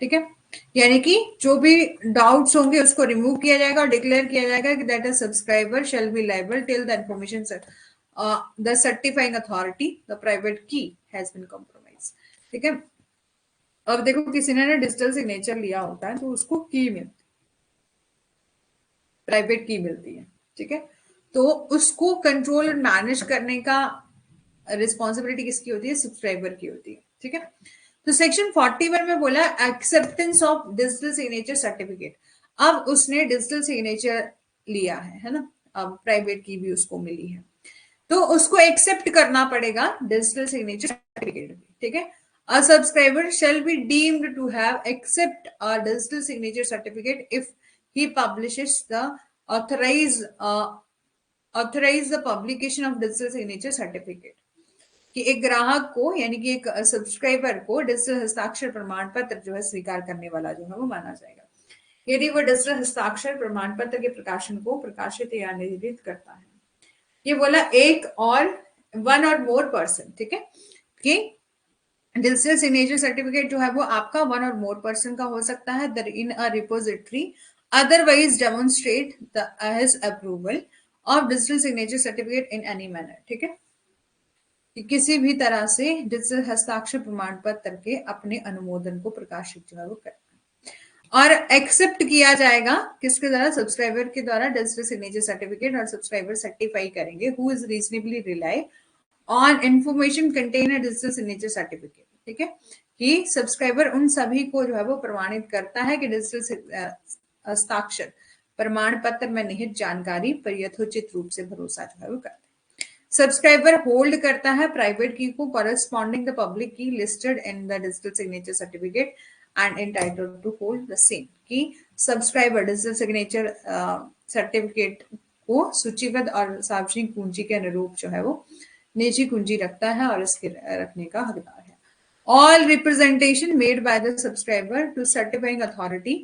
ठीक है, यानी कि जो भी डाउट्स होंगे उसको रिमूव किया जाएगा और डिक्लेयर किया जाएगा कि that a subscriber shall be liable till the information the certifying authority the private की हैज बीन कॉम्प्रोमाइज। ठीक है, अब देखो किसी ने डिजिटल सिग्नेचर लिया होता है तो उसको की मिलती, प्राइवेट की मिलती है। ठीक है, तो उसको कंट्रोल मैनेज करने का रिस्पॉन्सिबिलिटी किसकी होती है? सब्सक्राइबर की होती है, ठीक है। तो सेक्शन 41 में बोला acceptance of digital signature certificate. अब उसने डिजिटल सिग्नेचर लिया है ना, अब प्राइवेट की भी उसको मिली है, तो उसको एक्सेप्ट करना पड़ेगा डिजिटल सिग्नेचर सर्टिफिकेट, ठीक है। A subscriber shall be deemed to have accept a digital signature certificate if he publishes the authorise authorise the publication of digital signature certificate, कि एक ग्राहक को यानी कि एक सब्सक्राइबर को डिजिटल हस्ताक्षर प्रमाण पत्र जो है स्वीकार करने वाला जो है वो माना जाएगा यदि वो डिजिटल हस्ताक्षर प्रमाण पत्र के प्रकाशन को प्रकाशित या निर्धारित करता है। ये बोला एक और वन और मोर पर्सन, ठीक है, कि डिजिटल सिग्नेचर सर्टिफिकेट जो है वो आपका वन और मोर पर्सन का हो सकता है in a repository otherwise demonstrate the his approval of digital signature certificate in any manner, ठीक है, कि किसी भी तरह से डिजिटल हस्ताक्षर प्रमाण पत्र के अपने अनुमोदन को प्रकाशित जो है वो करना और एक्सेप्ट किया जाएगा किसके द्वारा? सब्सक्राइबर के द्वारा डिजिटल सिग्नेचर सर्टिफिकेट, और सब्सक्राइबर सर्टिफाई करेंगे who is reasonably rely on information contain digital signature certificate, ठीक है, कि सब्सक्राइबर उन सभी को जो है वो प्रमाणित करता है कि डिजिटल हस्ताक्षर प्रमाण पत्र में निहित जानकारी पर यथोचित रूप से भरोसा जो है वो करता है। सब्सक्राइबर होल्ड करता है प्राइवेट की को corresponding the public key listed in the digital signature certificate and entitled to hold the same, कि सब्सक्राइबर डिजिटल सिग्नेचर सर्टिफिकेट को सूचीबद्ध और सार्वजनिक कुंजी के अनुरूप जो है वो निजी कुंजी रखता है और इसके रखने का हकदार है। All representation made by the subscriber to certifying authority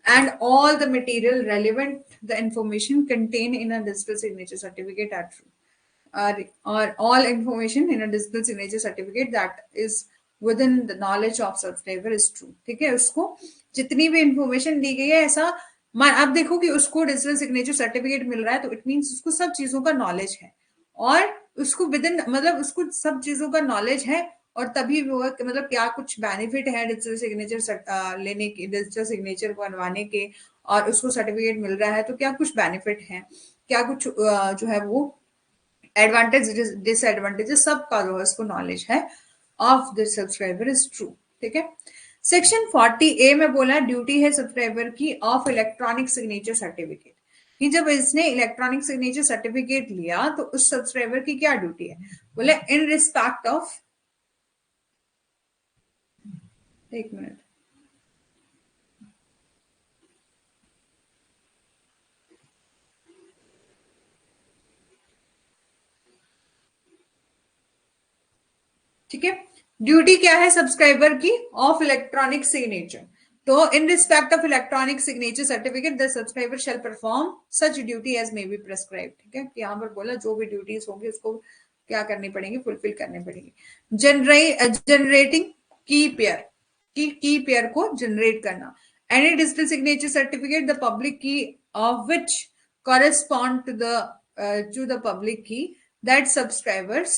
and all the material relevant the information contained in a digital signature certificate are true, or all information in a digital signature certificate that is within the knowledge of subscriber is true, ठीक है। उसको जितनी भी इंफॉर्मेशन दी गई है ऐसा आप देखो कि उसको डिजिटल सिग्नेचर सर्टिफिकेट मिल रहा है तो इट मीन्स उसको सब चीजों का नॉलेज है और उसको विद इन मतलब उसको सब चीजों का नॉलेज है और तभी वो मतलब क्या कुछ बेनिफिट है डिजिटल सिग्नेचर लेने के, डिजिटल सिग्नेचर बनवाने के, और उसको सर्टिफिकेट मिल रहा है तो क्या कुछ बेनिफिट है, क्या कुछ जो है वो एडवांटेज डिसएडवांटेजेस सबका जो है उसको नॉलेज है of the subscriber is true, ठीक है। सेक्शन 40A में बोला ड्यूटी है सब्सक्राइबर की ऑफ इलेक्ट्रॉनिक सिग्नेचर सर्टिफिकेट, कि जब इसने इलेक्ट्रॉनिक सिग्नेचर सर्टिफिकेट लिया तो उस सब्सक्राइबर की क्या ड्यूटी है? बोले इन रिस्पेक्ट ऑफ, एक मिनट, ठीक है। ड्यूटी क्या है सब्सक्राइबर की? ऑफ इलेक्ट्रॉनिक सिग्नेचर, तो in respect of electronic signature certificate the subscriber shall perform such duty as may be prescribe, ठीक है। यहाँ पर बोला जो भी ड्यूटीज होंगी उसको क्या करनी पड़ेगी? फुलफिल करनी पड़ेगी। जनरेटिंग की पेयर, की पेयर को जनरेट करना, any digital signature certificate the public key of which correspond to the public key that subscribers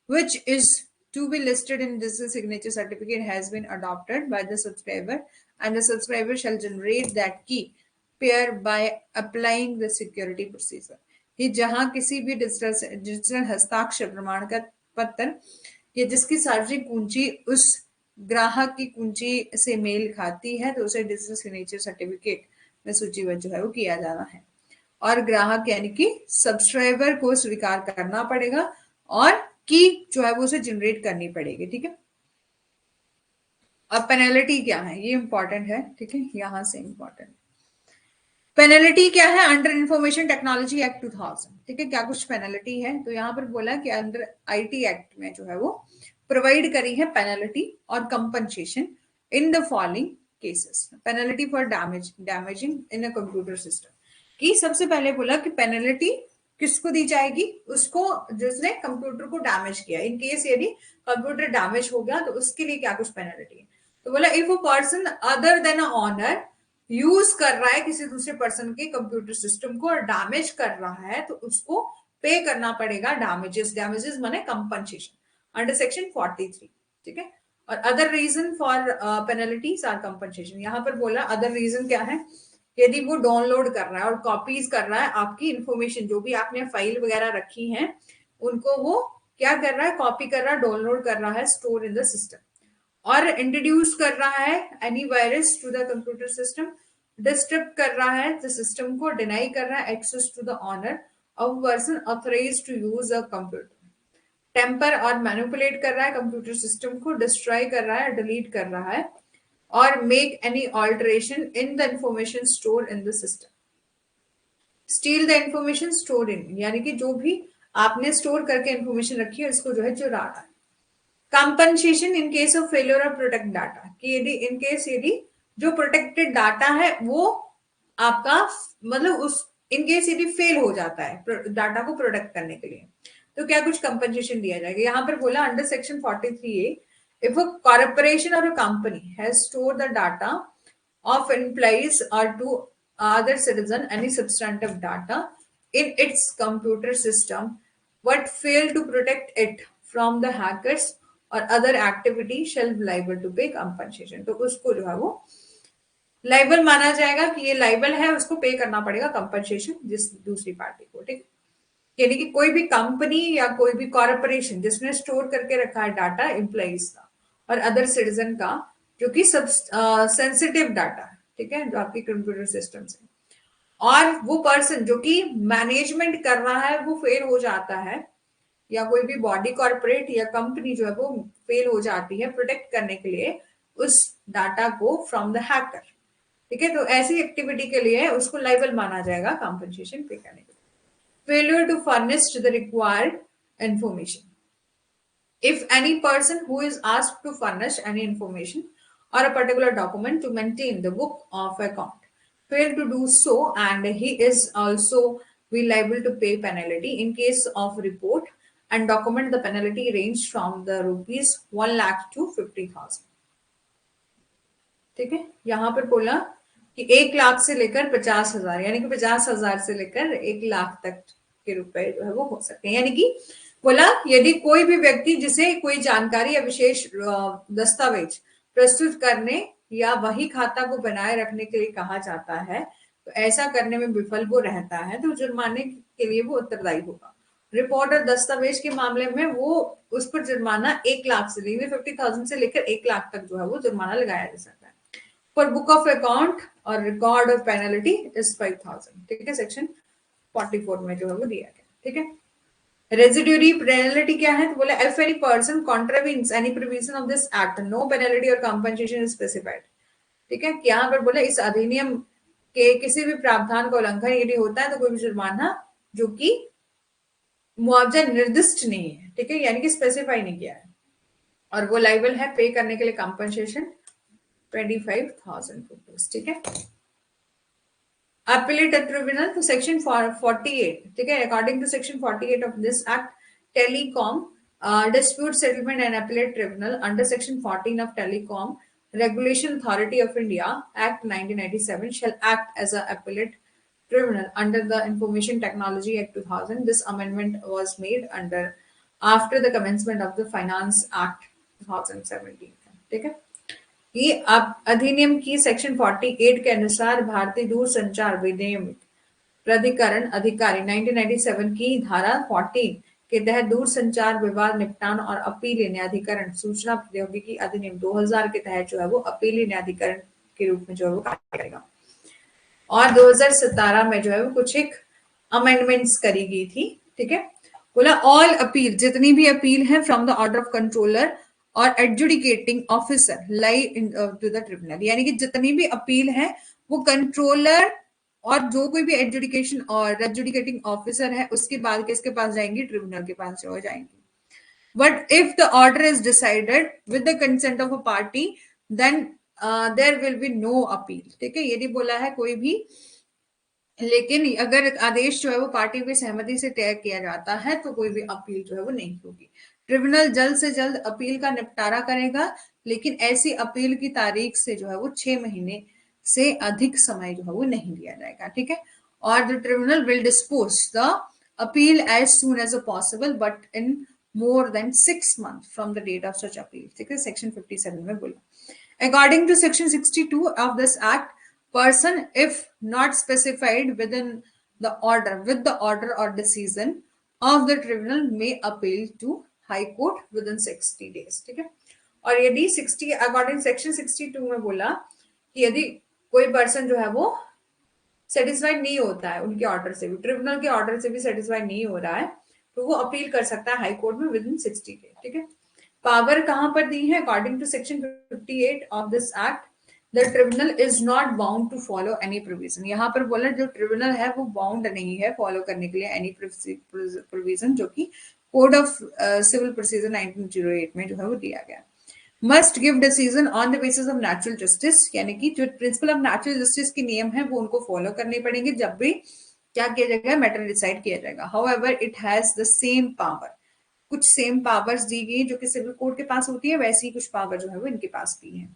which is to be listed in this signature certificate has been adopted by the subscriber, and the subscriber shall generate that key pair by applying the security procedure, कि जहां किसी भी डिजिटल हस्ताक्षर प्रमाण का पत्र या जिसकी सार्वजनिक कुंजी उस ग्राहक की कुंजी से मेल खाती है तो उसे डिजिटल सिग्नेचर सर्टिफिकेट में सूचीबद्ध जो है वो किया जाना है और ग्राहक यानी कि सब्सक्राइबर को स्वीकार करना पड़ेगा और की जो है वो उसे जनरेट करनी पड़ेगी, ठीक है। अब पेनल्टी क्या है ये इंपॉर्टेंट है, ठीक है, यहां से इंपॉर्टेंट पेनल्टी क्या है अंडर इंफॉर्मेशन टेक्नोलॉजी एक्ट 2000, ठीक है। क्या कुछ पेनल्टी है तो यहाँ पर बोला कि अंडर आईटी एक्ट में जो है वो प्रोवाइड करी है पेनल्टी और compensation in the following cases. Penalty for damaging in a computer system, कि सबसे पहले बोला कि पेनल्टी किसको दी जाएगी? उसको जिसने कंप्यूटर को डैमेज किया, इन केस यदि कंप्यूटर डैमेज हो गया तो उसके लिए क्या कुछ पेनल्टी है? तो बोला if a person other than a owner use कर रहा है किसी दूसरे पर्सन के कंप्यूटर सिस्टम को और डैमेज कर रहा है तो उसको पे करना पड़ेगा डैमेजेस माने कंपनसेशन अंडर सेक्शन 43, ठीक है। और other reason for penalties are compensation, यहाँ पर बोला अदर रीजन क्या है? यदि वो डाउनलोड कर रहा है और कॉपीज कर रहा है आपकी इंफॉर्मेशन जो भी आपने फाइल वगैरह रखी है उनको वो क्या कर रहा है, कॉपी कर रहा है, डाउनलोड कर रहा है, स्टोर इन द सिस्टम। और इंट्रोड्यूस कर रहा है any virus to the computer system, disturb कर रहा है द सिस्टम को, डिनाई कर रहा है access to the owner of person authorise to use a computer, tamper or manipulate कर रहा है कंप्यूटर सिस्टम को, डिस्ट्रॉय कर रहा है, डिलीट कर रहा है, और make any alteration in the information store in the system. Steel the information store in, यानी कि जो भी आपने स्टोर करके इंफॉर्मेशन रखी है उसको जो है चुरा रहा है। Compensation in case of failure of protect data, कि यदि इन केस यदि जो प्रोटेक्टेड डाटा है वो आपका मतलब उस इन केस यदि फेल हो जाता है डाटा को प्रोटेक्ट करने के लिए, तो क्या कुछ कंपनसेशन दिया जाएगा। यहाँ पर बोला under section 43A, if a corporation और a company has store the data of employees or to other citizen any substantive data in its computer system but fail to protect it from the hackers or other activity shall be liable to pay compensation। तो उसको जो है वो लाइबल माना जाएगा कि ये लाइबल है, उसको पे करना पड़ेगा कंपनसेशन जिस दूसरी पार्टी को, ठीक। यानी कि कोई भी कंपनी या कोई भी कॉर्पोरेशन जिसने स्टोर करके रखा है डाटा एम्प्लॉइज का और अदर सिटीजन का, जो कि सब सेंसिटिव डाटा है, ठीक है, जो आपके कंप्यूटर सिस्टम से, और वो पर्सन जो कि मैनेजमेंट कर रहा है वो फेल हो जाता है, या कोई भी बॉडी कॉर्पोरेट या कंपनी जो है वो फेल हो जाती है प्रोटेक्ट करने के लिए उस डाटा को फ्रॉम द हैकर, ठीक है, तो ऐसी एक्टिविटी के लिए उसको लाइबल माना जाएगा कंपनसेशन पे करने के लिए। Failure to furnish the required information. If any person who is asked to furnish any information or a particular document to maintain the book of account fail to do so, and he is also be liable to pay penalty in case of report and document, the penalty range from the rupees 1 lakh to 50,000। ठीक है, यहाँ पर बोला कि 1 लाख से लेकर 50,000, यानी कि 50,000 से लेकर 1 लाख तक के रुपए जो है वो हो सकते हैं। यानी कि बोला यदि कोई भी व्यक्ति जिसे कोई जानकारी या विशेष दस्तावेज प्रस्तुत करने या वही खाता को बनाए रखने के लिए कहा जाता है, तो ऐसा करने में विफल वो रहता है तो जुर्माने के लिए वो उत्तरदायी होगा। रिपोर्ट और दस्तावेज के मामले में वो उस पर जुर्माना 1 लाख से लेकर 50,000 से लेकर 1 लाख तक जो है वो जुर्माना लगाया जा सकता है। फॉर बुक ऑफ अकाउंट और रिकॉर्ड ऑफ पेनल्टी इज 5,000, ठीक है, सेक्शन 44 में जो है वो दिया गया, ठीक है। रेजिड्यूरी पेनल्टी क्या है, तो बोला if any person contravenes any provision of this act no penalty और कंपनसेशन इज स्पेसिफाइड, ठीक है। यहाँ पर बोला इस अधिनियम के किसी भी प्रावधान का उल्लंघन यदि होता है तो कोई भी जुर्माना जो कि मुआवजा निर्दिष्ट नहीं है, ठीक है, यानी कि स्पेसिफाई नहीं किया है, और वो लाइबल है पे करने के लिए कंपनसेशन 25,000 रुपीज, ठीक है। Appellate tribunal to section 48, ठीक है, according to section 48 of this act telecom dispute settlement and appellate tribunal under section 14 of telecom regulation authority of India act 1997 shall act as a appellate tribunal under the information technology act 2000। this amendment was made under after the commencement of the finance act 2017, ठीक है। ये अधिनियम की सेक्शन 48 के अनुसार भारतीय दूरसंचार विनियमित प्राधिकरण अधिकारी 1997 की धारा 14 के तहत दूरसंचार विवाद निपटान और अपील न्यायाधिकरण सूचना प्रौद्योगिकी अधिनियम 2000 के तहत जो है वो अपील न्यायाधिकरण के रूप में जो है वो कार्य करेगा। और 2017 में जो है वो कुछ एक अमेंडमेंट्स करी गई थी, ठीक है। बोला ऑल अपील, जितनी भी अपील है from the order of controller और adjudicating officer lie to the tribunal, यानी कि जितनी भी अपील है वो कंट्रोलर और जो कोई भी एडजुडिकेशन और एडजुडिकेटिंग ऑफिसर है उसके बाद किसके पास जाएंगी, ट्रिब्यूनल के पास जो जाएंगी। But if the order is decided with the consent of a party then there will be no appeal, ठीक है। यदि बोला है कोई भी, लेकिन अगर आदेश जो है वो पार्टी की सहमति से तय किया जाता है तो कोई भी अपील जो है वो नहीं होगी। ट्रिब्यूनल जल्द से जल्द अपील का निपटारा करेगा, लेकिन ऐसी अपील की तारीख से जो है वो 6 महीने से अधिक समय जो है वो नहीं दिया जाएगा, ठीक है। और the tribunal will dispose the appeal as soon as possible but in more than 6 months from the date of such appeal, ठीक है, सेक्शन 57 में बोला। According to section 62 of this act person if not specified within the order with the order or decision of the tribunal may appeal to high court with in 60 days, ठीक है। और यदि 60 अकॉर्डिंग सेक्शन 62 में बोला कि यदि कोई पर्सन जो है वो सेटिस्फाइड नहीं होता है उनके ऑर्डर से भी, ट्रिब्यूनल के ऑर्डर से भी सेटिस्फाइड नहीं हो रहा है, तो वो अपील कर सकता है हाई कोर्ट में विद इन 60 डे, ठीक है। पावर कहां पर दी है? According to section 58 of this act the tribunal is not bound to follow any provision. यहाँ पर बोला जो ट्रिब्यूनल है वो बाउंड नहीं है फॉलो करने के लिए एनी प्रोविजन जो कि कोड ऑफ सिविल प्रोसीजर 1908 में जो है वो दिया गया। Must give decision on the basis of natural justice, यानी कि जो प्रिंसिपल ऑफ नेचुरल जस्टिस के नियम है वो उनको फॉलो करने पड़ेंगे जब भी क्या किया जाएगा, मैटर डिसाइड किया जाएगा। However it has the same power, कुछ सेम पावर्स दी गई जो कि सिविल कोर्ट के पास होती है, वैसी ही कुछ पावर जो है वो इनके पास भी है,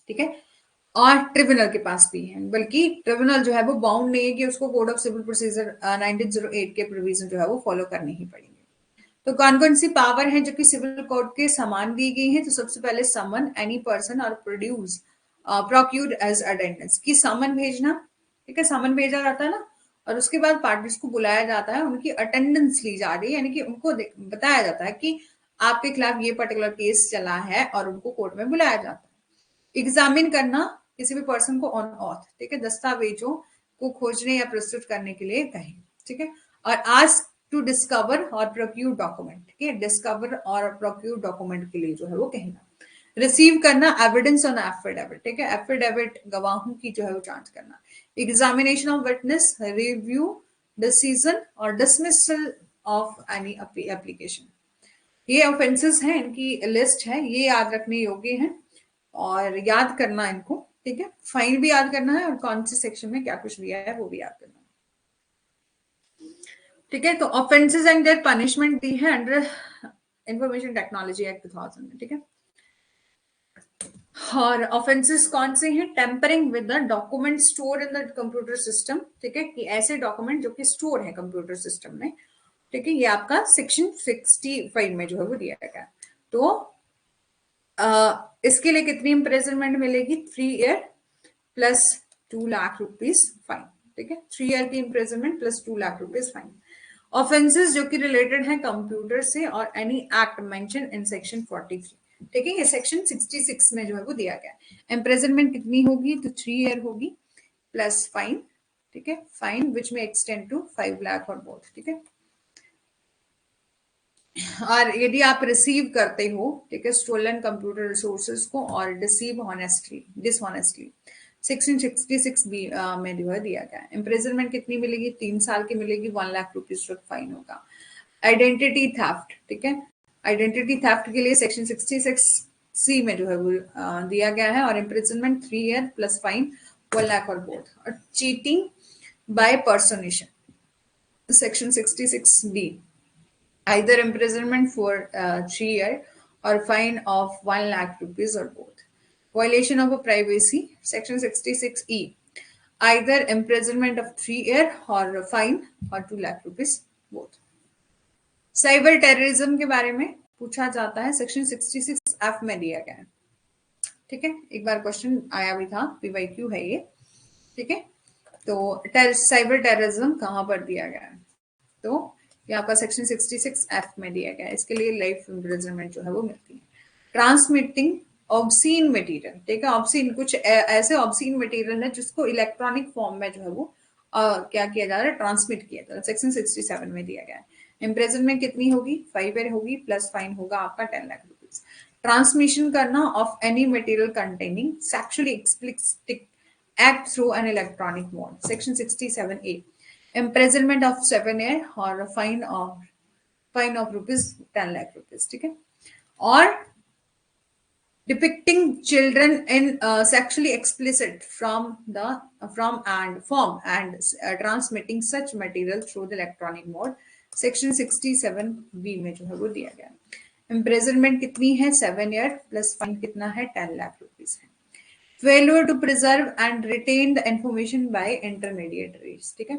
ठीक है। और ट्रिब्यूनल के पास भी है, बल्कि ट्रिब्यूनल जो है वो बाउंड नहीं है कि उसको कोड ऑफ सिविल प्रोसीजर 1908 के प्रोविजन जो है वो फॉलो करने ही पड़ेंगे। तो कौन सी पावर है जो कि सिविल कोड के समान दी गई है? तो सबसे पहले समन एनी पर्सन और प्रोड्यूस प्रोक्यूर्ड एज अटेंडेंस, की समन भेजना, ठीक है, समन भेजा जाता है ना, और उसके बाद पार्टीज को बुलाया जाता है, उनकी अटेंडेंस ली जा रही है, यानी कि उनको बताया जाता है कि आपके खिलाफ ये पर्टिकुलर केस चला है और उनको कोर्ट में बुलाया जाता है। एग्जामिन करना किसी भी पर्सन को ऑन ऑथ, ठीक है, दस्तावेजों को खोजने या प्रस्तुत करने के लिए कहें, ठीक है। और आस्क टू डिस्कवर और प्रोक्यूर डॉक्यूमेंट, ठीक है, डिस्कवर और प्रोक्यूर डॉक्यूमेंट के लिए जो है वो कहना। रिसीव करना एविडेंस ऑन एफिडेविट, ठीक है, एफिडेविट गवाहों की जो है वो जांच करना। Examination of witness, review decision और डिसमिसल ऑफ एनी एप्लीकेशन। ये ऑफेंसेस हैं, इनकी लिस्ट है, ये याद रखने योग्य हैं और याद करना इनको, ठीक है। फाइन भी याद करना है और कौन से सेक्शन में क्या कुछ दिया है वो भी याद करना है, ठीक है। तो ऑफेंसेस एंड देयर पनिशमेंट दी है अंडर इंफॉर्मेशन टेक्नोलॉजी एक्ट 2000 में, ठीक है। और ऑफेंसेस कौन से हैं? Tampering with the document store in the computer system, ठीक है, कि ऐसे डॉक्यूमेंट जो कि स्टोर है कंप्यूटर सिस्टम में, ठीक है, ये आपका सेक्शन 65 में जो है वो दिया गया। तो इसके लिए कितनी इम्प्रिजनमेंट मिलेगी? 3 year plus 2 lakh rupees fine, ठीक है, 3 ईयर की imprisonment plus 2 lakh rupees fine. Offences जो कि रिलेटेड है कंप्यूटर से और any act mention in section 43, ठीक है, ये सेक्शन 66 में जो है वो दिया गया। इम्प्रिजनमेंट कितनी होगी? तो 3 ईयर होगी प्लस फाइन, ठीक है, फाइन विच में एक्सटेंड टू 5 लाख और बोथ, ठीक है। और यदि आप रिसीव करते हो, ठीक है, स्टोलन कंप्यूटर रिसोर्सेज को और deceive honestly dishonestly, section 66 B में जो है दिया गया। इम्प्रिजनमेंट कितनी मिलेगी? 3 साल की मिलेगी, 1 लाख रुपीज तक फाइन होगा। आइडेंटिटी थेफ्ट, ठीक है, आइडेंटिटी थेफ्ट के लिए सेक्शन 66 सी में जो है वो दिया गया है और imprisonment 3 year plus fine 1 lakh और बोथ। और cheating by personation section 66 B, either imprisonment for 3 years or fine of 1 lakh rupees or both. Violation of a privacy, section 66E, either imprisonment of 3 years or a fine or 2 lakh rupees both. Cyber terrorism के बारे में पूछा जाता है, सेक्शन 66F में दिया गया है, ठीक है, एक बार क्वेश्चन आया भी था, पीवाईक्यू है ये, ठीक है। तो साइबर टेररिज्म कहां पर दिया गया है? तो ये आपका सेक्शन 66F में दिया गया है, इसके लिए लाइफ इम्प्रिजनमेंट जो है वो मिलती है। ट्रांसमिटिंग ऑब्सीन मटेरियल, ठीक है, ऑब्सीन कुछ ऐसे ऑब्सीन मटेरियल है जिसको इलेक्ट्रॉनिक फॉर्म में जो है वो क्या किया जा रहा है? ट्रांसमिट किया जा रहा है, सेक्शन 67 में दिया गया है। इम्प्रिजनमेंट कितनी होगी? 5 ईयर होगी प्लस फाइन होगा आपका 10 लाख रुपीज। ट्रांसमिशन करना of any material containing sexually explicit act through an electronic mode, section 67A, imprisonment of 7 year और fine of rupees 10 lakh rupees, ठीक है। और depicting children in sexually explicit from and transmitting such material through the electronic mode, section 67B में जो है वो दिया गया। imprisonment कितनी है? 7 year प्लस फाइन कितना है? 10 लाख रुपीज है। Failure to preserve and retain the information by intermediaries, ठीक है,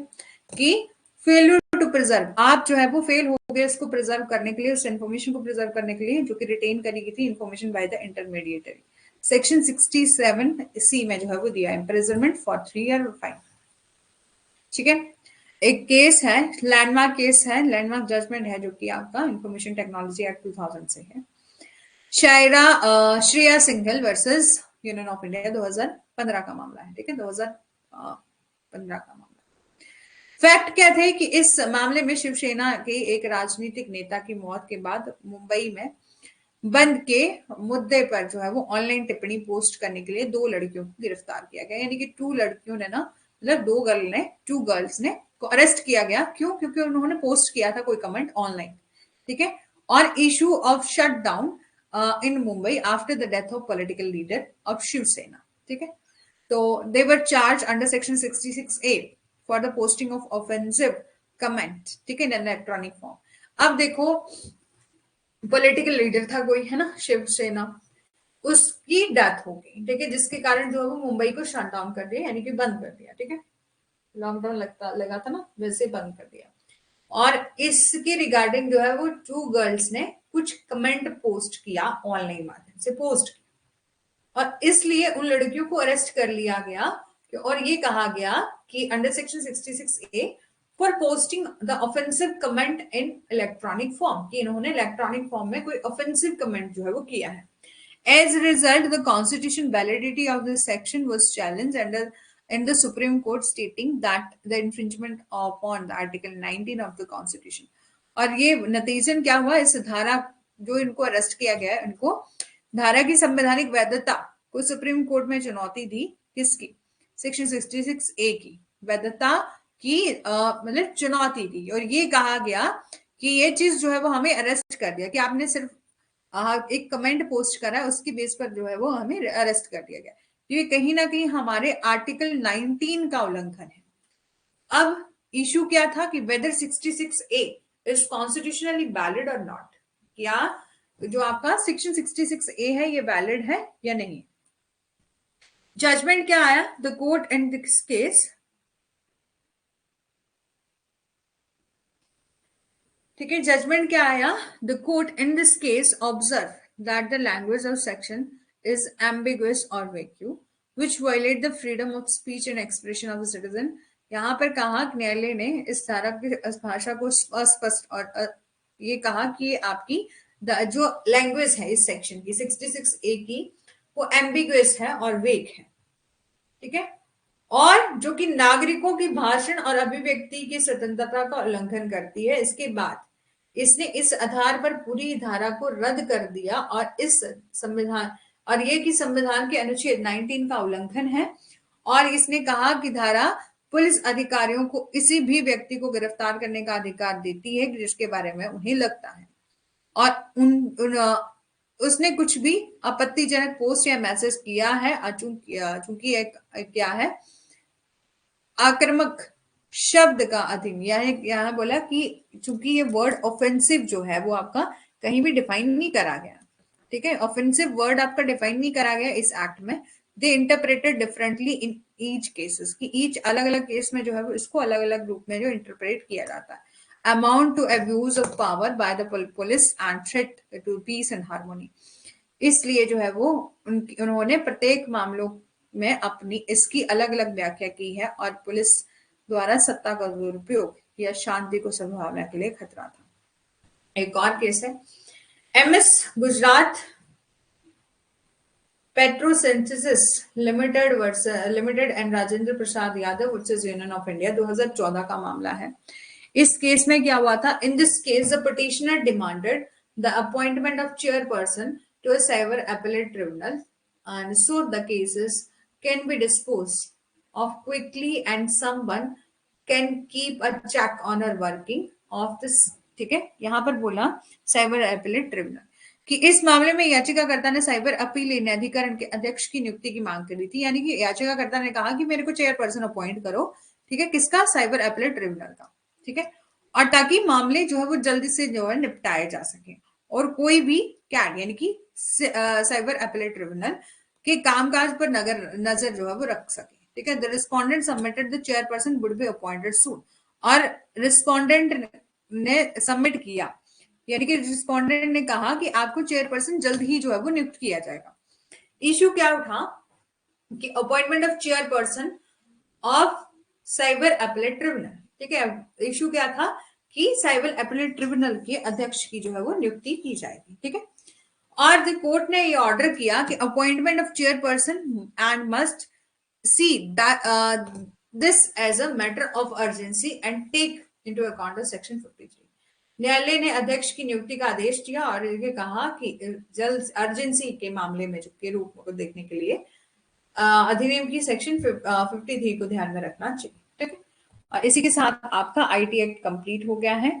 कि फेल्यूर टू प्रिजर्व, आप जो है वो फेल हो गए इसको प्रिजर्व करने के लिए, उस इंफॉर्मेशन को प्रिजर्व करने के लिए जो कि रिटेन करी गई थी information by the intermediary, section 67C में जो है वो दिया इम्प्रिजनमेंट फॉर 3 ईयर फाइन, ठीक है। एक केस है, लैंडमार्क केस है, लैंडमार्क जजमेंट है, जो कि आपका इंफॉर्मेशन टेक्नोलॉजी एक्ट 2000 से है। Shreya Singhal versus Union of India 2015 का मामला है, ठीक है, 2015 का मामला। फैक्ट क्या थे कि इस मामले में शिवसेना के एक राजनीतिक नेता की मौत के बाद मुंबई में बंद के मुद्दे पर जो है वो ऑनलाइन टिप्पणी पोस्ट करने के लिए दो लड़कियों को गिरफ्तार किया गया, यानी कि टू लड़कियों ने ना, मतलब टू गर्ल्स ने को अरेस्ट किया गया। क्यों? क्योंकि उन्होंने पोस्ट किया था कोई कमेंट ऑनलाइन, ठीक है। और issue of shut down in Mumbai after the death of political leader of Shiv Sena, ठीक है। तो they were charge under section 66A for the posting of offensive comment, ठीक है, इन इलेक्ट्रॉनिक फॉर्म। अब देखो, पॉलिटिकल लीडर था कोई, है ना, शिवसेना, उसकी डेथ हो गई, ठीक है, जिसके कारण जो है वो मुंबई को शट डाउन कर दिया, यानी कि बंद कर दिया, ठीक है। लॉकडाउन लगा था ना, वैसे बंद कर दिया। और इसके रिगार्डिंग जो है वो टू गर्ल्स ने कुछ कमेंट पोस्ट किया, ऑनलाइन माध्यम से पोस्ट किया, और इसलिए उन लड़कियों को अरेस्ट कर लिया गया। और ये कहा गया कि under section 66A for posting the offensive comment in electronic form, कि इन्होंने इलेक्ट्रॉनिक फॉर्म में कोई ऑफेंसिव कमेंट जो है वो किया है। As a result, the constitutional validity of this section was challenged in the Supreme Court, stating that the infringement upon the Article 19 of the Constitution. और ये नतीजन क्या हुआ, इस धारा, जो इनको अरेस्ट किया गया है, इनको धारा की संवैधानिक वैधता को सुप्रीम कोर्ट में चुनौती दी। किसकी? सेक्शन 66A की वैधता की मतलब चुनौती दी, और ये कहा गया कि ये चीज जो है वो हमें अरेस्ट कर दिया, कि आपने सिर्फ एक कमेंट पोस्ट करा है, उसकी बेस पर जो है वो हमें अरेस्ट कर दिया गया, क्योंकि कहीं ना कहीं हमारे आर्टिकल 19 का उल्लंघन है। अब इशू क्या था कि whether 66A is constitutionally valid or not, क्या जो आपका सेक्शन 66A है ये वैलिड है या नहीं। जजमेंट क्या आया? The court in this case, ठीक है, जजमेंट क्या आया? The court in this case observe that the language of section is ambiguous or vague, which violate the freedom of speech and expression of the citizen। यहाँ पर कहा कि न्यायालय ने इस धारा की भाषा को अस्पष्ट और ये कहा कि आपकी जो लैंग्वेज है इस सेक्शन की 66A की, वो एम्बिगुअस है और वेग है, ठीक है, और जो कि नागरिकों की भाषण और अभिव्यक्ति की स्वतंत्रता का उल्लंघन करती है। इसके बाद इसने इस आधार पर पूरी धारा को रद्द कर दिया, और इस संविधान, और ये कि संविधान के अनुच्छेद 19 का उल्लंघन है। और इसने कहा कि धारा पुलिस अधिकारियों को किसी भी व्यक्ति को गिरफ्तार करने का अधिकार देती है जिसके बारे में उन्हें लगता है, और उसने कुछ भी आपत्तिजनक पोस्ट या मैसेज किया है, चूंकि एक क्या है, आक्रामक शब्द का अधीन, यहाँ बोला कि चूंकि ये वर्ड ऑफेंसिव जो है वो आपका कहीं भी डिफाइन नहीं करा गया, ठीक है, ऑफेंसिव वर्ड आपका डिफाइन नहीं करा गया इस एक्ट में। They interpreted differently in each cases, की ईच अलग अलग केस में जो है वो इसको अलग अलग रूप में जो इंटरप्रेट किया जाता है। Amount to abuse of power by the police and threat to peace and harmony, इसलिए जो है वो उन्होंने प्रत्येक मामलों में अपनी इसकी अलग अलग व्याख्या की है, और पुलिस द्वारा सत्ता का दुरुपयोग या शांति को संभावना के लिए खतरा था। एक और केस है, MS Gujarat Petrosynthese limited and Rajendra Prasad Yadav versus Union of India 2014 का मामला है। इस केस में क्या हुआ था? In this case the petitioner demanded the appointment of chairperson to a cyber appellate tribunal, and so the cases can be disposed of quickly and someone can keep a check on her working of this, ठीक है, यहाँ पर बोला साइबर appellate ट्रिब्यूनल, कि इस मामले में याचिकाकर्ता ने साइबर अपील न्यायाधिकरण के अध्यक्ष की नियुक्ति की मांग करी थी, यानी कि याचिकाकर्ता ने कहा कि मेरे को चेयरपर्सन अपॉइंट करो, ठीक है, किसका? साइबर अपीलेट ट्रिब्यूनल का, ठीक है, और ताकि मामले जो है वो जल्दी से जो है निपटाए जा सके, और कोई भी कैट यानी कि साइबर अपीलेट ट्रिब्यूनल के कामकाज पर नजर जो है वो रख सके, ठीक है। The respondent submitted the chairperson would be appointed soon, और रिस्पोंडेंट ने सबमिट किया, यानी कि रिस्पोंडेंट ने कहा कि आपको चेयरपर्सन जल्द ही जो है वो नियुक्त किया जाएगा। इश्यू क्या उठा कि appointment of chairperson of cyber appellate tribunal, ठीक है, इशू क्या था कि सिविल अपीलेट ट्रिब्यूनल के अध्यक्ष की जो है वो नियुक्ति की जाएगी। ठीक है, और द कोर्ट ने ये ऑर्डर किया कि appointment of chairperson and must see this as a matter of urgency and take into account of section 53। न्यायालय ने अध्यक्ष की नियुक्ति का आदेश दिया और ये कहा कि जल्द अर्जेंसी के मामले में के रूप को देखने के लिए अधिनियम की सेक्शन 53 को ध्यान में रखना चाहिए। ठीक है, और इसी के साथ आपका आईटी एक्ट कंप्लीट हो गया है।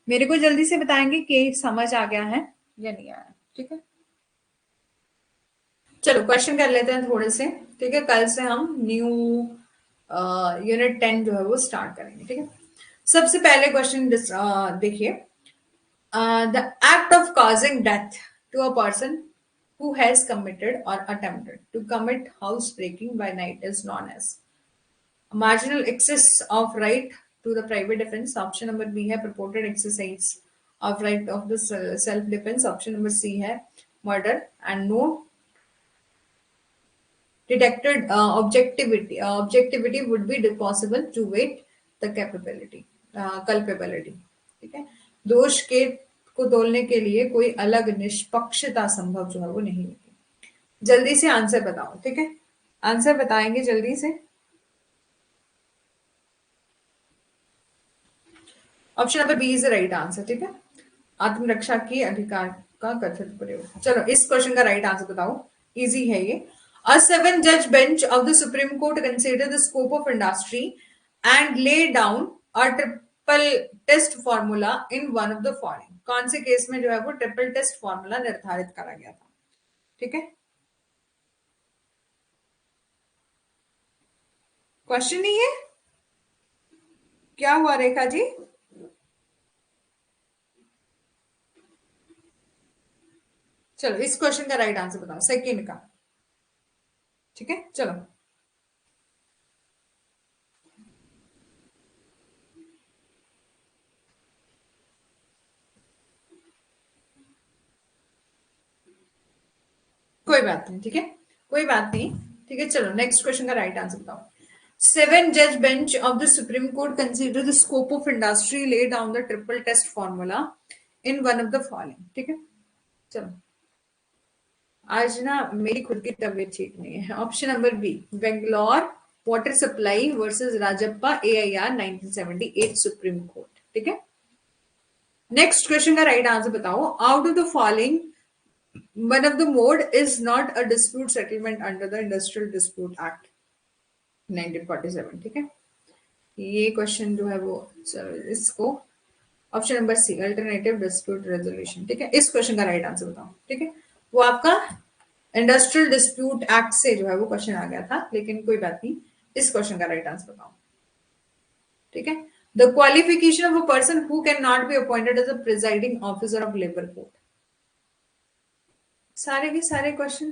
मेरे को जल्दी से बताएंगे कि समझ आ गया है या नहीं आया। ठीक है, चलो क्वेश्चन कर लेते हैं थोड़े से। ठीक है, कल से हम न्यू यूनिट 10 जो है वो स्टार्ट करेंगे। ठीक है, सबसे पहले क्वेश्चन देखिए, the act of causing death to a person who has committed or attempted to commit house breaking by night is known as marginal excess of right to the private defense. Option number B है purported exercise of right of the self defense. Option number C है murder, and no detected objectivity would be possible to weight the capability culpability. ठीक है, दोष के को तोलने के लिए कोई अलग निष्पक्षता संभव जो है वो नहीं होती। जल्दी से आंसर बताओ। ठीक है, आंसर बताएंगे जल्दी से। Option number B is the right answer. ठीक है, आत्मरक्षा के अधिकार का कथित प्रयोग। चलो इस क्वेश्चन का राइट आंसर बताओ, इजी है ये। A 7-judge bench of the Supreme Court considered the scope of industry and laid down a triple test formula in one of the following. कौन से केस में जो है वो ट्रिपल टेस्ट फॉर्मूला निर्धारित करा गया था? ठीक है, क्वेश्चन नहीं है, क्या हुआ रेखा जी? चलो इस क्वेश्चन का राइट आंसर बताओ, सेकंड का। ठीक है, चलो कोई बात नहीं। ठीक है, कोई बात नहीं। ठीक है, चलो नेक्स्ट क्वेश्चन का राइट आंसर बताओ। 7-judge bench of the Supreme Court considered the scope of industry, lay down the triple test formula in one of the following. ठीक है, चलो आज ना मेरी खुद की तबीयत ठीक नहीं है। Option number B Bangalore water supply versus Rajappa AIR 1978 supreme court. ठीक है, नेक्स्ट क्वेश्चन का राइट आंसर बताओ। Out of the following one of the mode is not a dispute settlement under the industrial dispute act 1947। ठीक है, ये क्वेश्चन जो है वो, चलो इसको option number C alternative dispute resolution. ठीक है, इस क्वेश्चन का राइट आंसर बताओ। ठीक है, वो आपका इंडस्ट्रियल डिस्प्यूट एक्ट से जो है वो क्वेश्चन आ गया था, लेकिन कोई बात नहीं, इस क्वेश्चन का राइट आंसर बताओ। ठीक है, the qualification of a person who can not be appointed as a presiding officer of labour court. सारे के सारे क्वेश्चन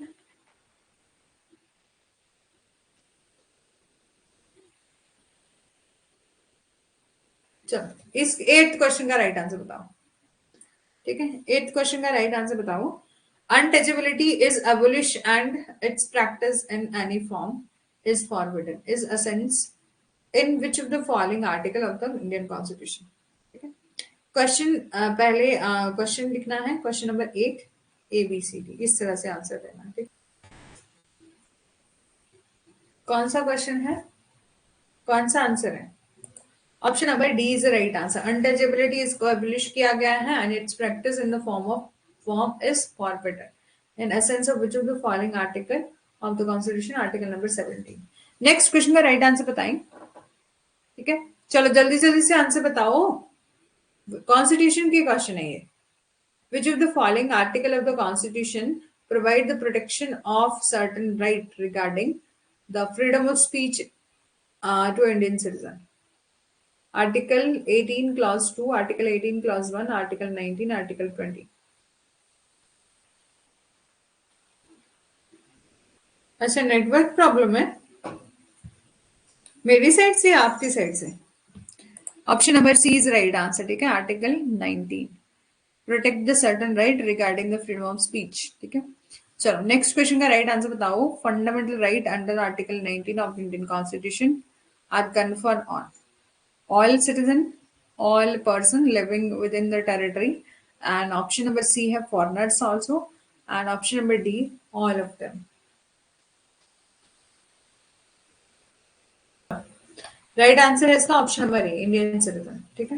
चलो इस 8th क्वेश्चन का राइट आंसर बताओ। ठीक है, 8th क्वेश्चन का राइट आंसर बताओ। Untouchability is abolished and its practice in any form is forbidden is a sense in which of the following article of the Indian Constitution. ठीक है, क्वेश्चन पहले क्वेश्चन लिखना है, क्वेश्चन नंबर 8 ABCD इस तरह से आंसर देना। ठीक, कौन सा क्वेश्चन है, कौन सा आंसर है? Option number D is the right answer. Untouchability इसको एबलिश किया गया है and it's practice in the form is forbidden in essence of which of the following article of the constitution, article number 17। Next question का राइट आंसर बताएं। ठीक है, चलो जल्दी जल्दी से आंसर बताओ, कॉन्स्टिट्यूशन के क्वेश्चन है ये। Which of the following article of the Constitution provide the protection of certain right regarding the freedom of speech to Indian citizen? Article 18 clause 2, Article 18 clause 1, Article 19, Article 20। अच्छा, नेटवर्क प्रॉब्लम है मेरी साइड से, आपकी साइड से? Option number C is right answer. ठीक है, article 19 protect the certain right regarding the freedom of speech. ठीक है, चलो नेक्स्ट क्वेश्चन का राइट आंसर बताओ। Fundamental right under article 19 of Indian constitution are conferred on all citizen, all person living within the territory, and option number C है foreigners also, and option number D all of them. Right answer है इसका ऑप्शन नंबर ए इंडियन सिटीजन। ठीक है,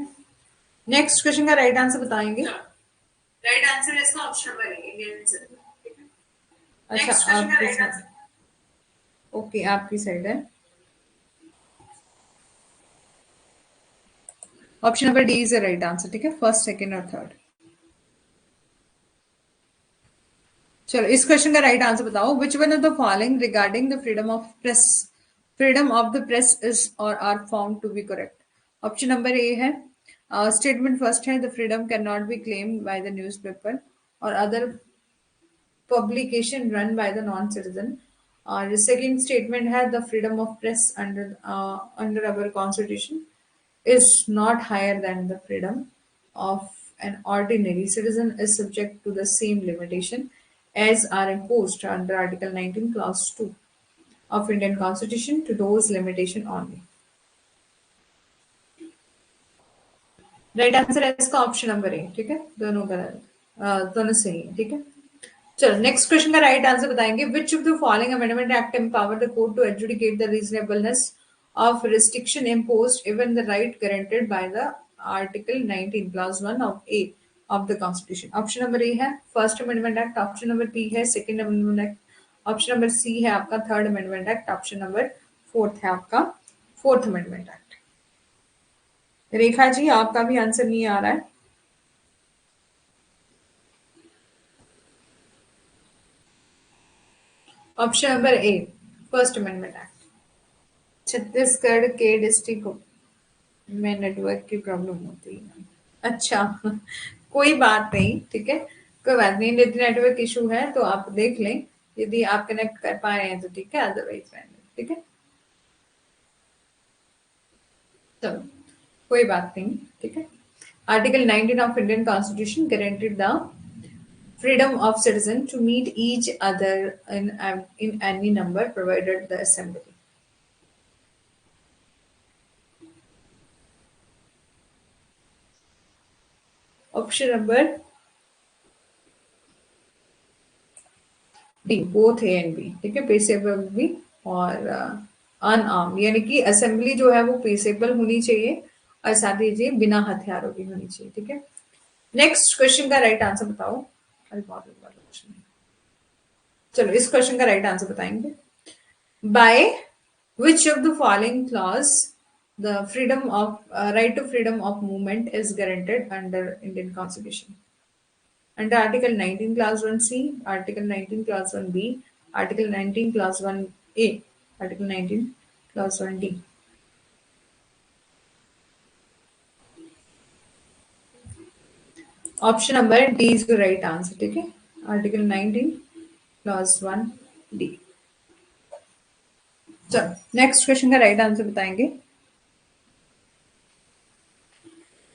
नेक्स्ट क्वेश्चन का राइट आंसर बताएंगे। राइट आंसर है इसका ऑप्शन नंबर ए इंडियन सिटीजन। ठीक है, अच्छा आपकी साइड, ओके आपकी साइड है। Option number D is the right answer. ठीक है, फर्स्ट सेकंड और थर्ड। चलो इस क्वेश्चन का राइट आंसर बताओ। Which one of the following regarding the freedom of the press is और are found to be correct. Option number A है स्टेटमेंट फर्स्ट है the freedom can not be claimed by the newspaper और other publication run by the non-citizen. The second statement है the freedom of press under our constitution is not higher than the freedom of an ordinary citizen is subject to the same limitation as are imposed under Article 19 Clause 2 of Indian Constitution to those limitation only. Right answer है इसका ऑप्शन नंबर ए। ठीक है, दोनों गलत, दोनों सही है। ठीक है, चलो नेक्स्ट क्वेश्चन का राइट आंसर बताएंगे। Which of the following amendment act empower the court to adjudicate the reasonableness of restriction imposed even the right guaranteed by the article 19 class 1 of A of the constitution. Option number A है first amendment act, option number B है second amendment act, option number C है आपका third amendment act, option number fourth है आपका fourth amendment act. Rekha ji आपका भी आंसर नहीं आ रहा है। ऑप्शन नंबर ए फर्स्ट अमेंडमेंट एक्ट। छत्तीसगढ़ के डिस्ट्रिक्ट में नेटवर्क की प्रॉब्लम होती है। अच्छा कोई बात नहीं, ठीक है, कोई बात नहीं। यदि नेटवर्क इशू है तो आप देख लें, यदि आप कनेक्ट कर पा रहे हैं तो ठीक है, अदरवाइज ठीक है, चलो कोई बात नहीं। ठीक है, article 19 of Indian constitution guaranteed the freedom of citizen to meet each other in any number provided the assembly. Option number D, both A and B। ठीक है, पेसेबल भी और अनआर्म, यानी कि असेंबली जो है वो पेसेबल होनी चाहिए और साथ ही जी बिना हथियारों की होनी चाहिए। ठीक है, नेक्स्ट क्वेश्चन का राइट आंसर बताओ। अरे बहुत लंबा क्वेश्चन है, चलो इस क्वेश्चन का राइट आंसर बताएंगे। By which of the following clause the freedom of right to freedom of movement is guaranteed under Indian constitution. Under article 19 class 1 C, article 19 class 1 B, article 19 class 1 A, article 19 class 1 D. Option number D is the right answer. ठीक है, आर्टिकल 19 क्लास 1 डी। चलो नेक्स्ट क्वेश्चन का राइट आंसर बताएंगे।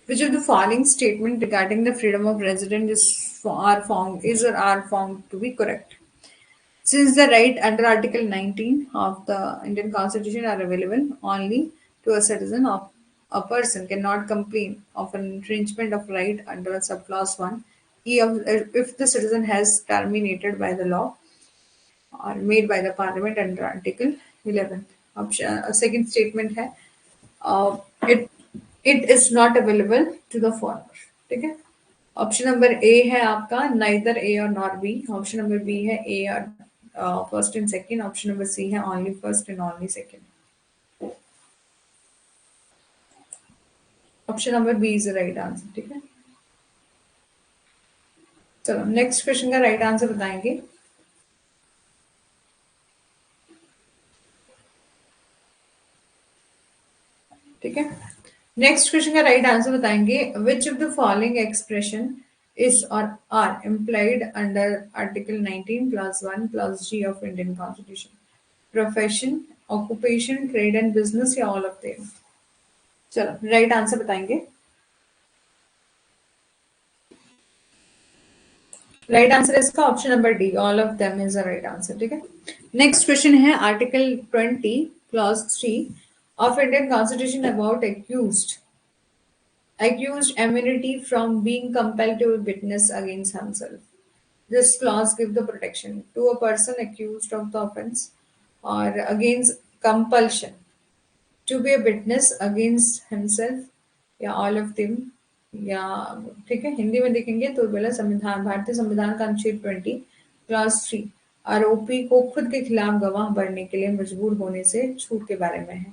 Which of the following statement regarding the freedom of residence is or are found to be correct? Since the right under Article 19 of the Indian Constitution are available only to a citizen, of a person cannot complain of an infringement of right under subclause 1 if the citizen has terminated by the law or made by the parliament under Article 11. Option second statement है it it is not available to the foreigner. ठीक है, ऑप्शन नंबर ए है आपका नाइदर ए और not B, option number B है ए और first and second, option number C है only first and only second. Option number B is the right answer. ठीक है, चलो नेक्स्ट क्वेश्चन का राइट आंसर बताएंगे। ठीक है, नेक्स्ट क्वेश्चन का राइट आंसर बताएंगे। Which of the following expression is और are implied under article 19 class 1 clause G of Indian constitution. Profession, occupation, trade and business या ऑल ऑफ देम। चलो राइट आंसर बताएंगे। राइट आंसर इसका option number D, all of them is the right answer. ठीक है, नेक्स्ट क्वेश्चन है article 20 clause 3 of Indian Constitution about accused immunity from being compelled to witness against himself. This clause gives the protection to a person accused of the offense or against compulsion to be a witness against himself या all of them या ठीक है हिंदी में देखेंगे तो बोला संविधान भारतीय संविधान का अनुच्छेद 20 क्लास 3 आरोपी को खुद के खिलाफ गवाह बनने के लिए मजबूर होने से छूट के बारे में है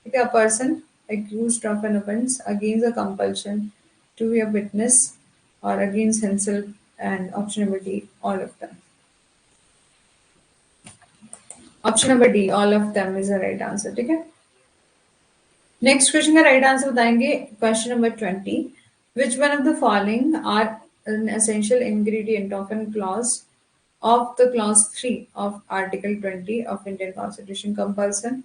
ठीक है a person accused of an offense against a compulsion to be a witness or against himself and option number D all of them option number D all of them is the right answer ठीक है नेक्स्ट क्वेश्चन का राइट आंसर बताएंगे question number 20 which one of the following are an essential ingredient of an clause of the clause 3 of article 20 of Indian constitution compulsion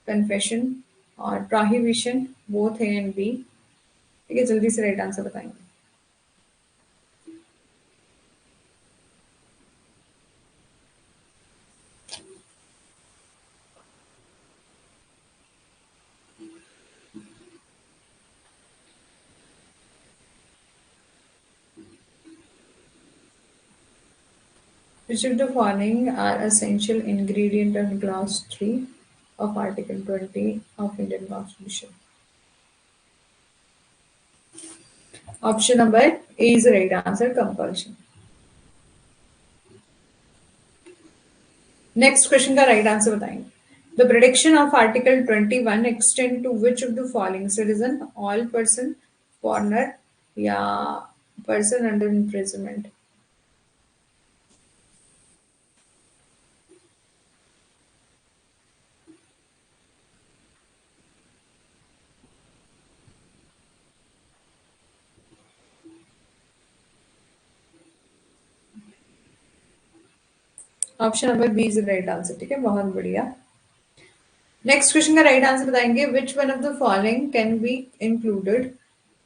confession और prohibition both A and B ठीक है जल्दी से राइट आंसर बताएंगे Which of the following are essential ingredient of clause 3 of article 20 of Indian constitution option number A is the right answer compulsion next question का राइट आंसर बताएंगे the protection of article 21 extend to which of the following citizen all person foreigner या person under imprisonment option number B is the right answer ठीक है बहुत बढ़िया नेक्स्ट क्वेश्चन का राइट आंसर बताएंगे which one of the following can be included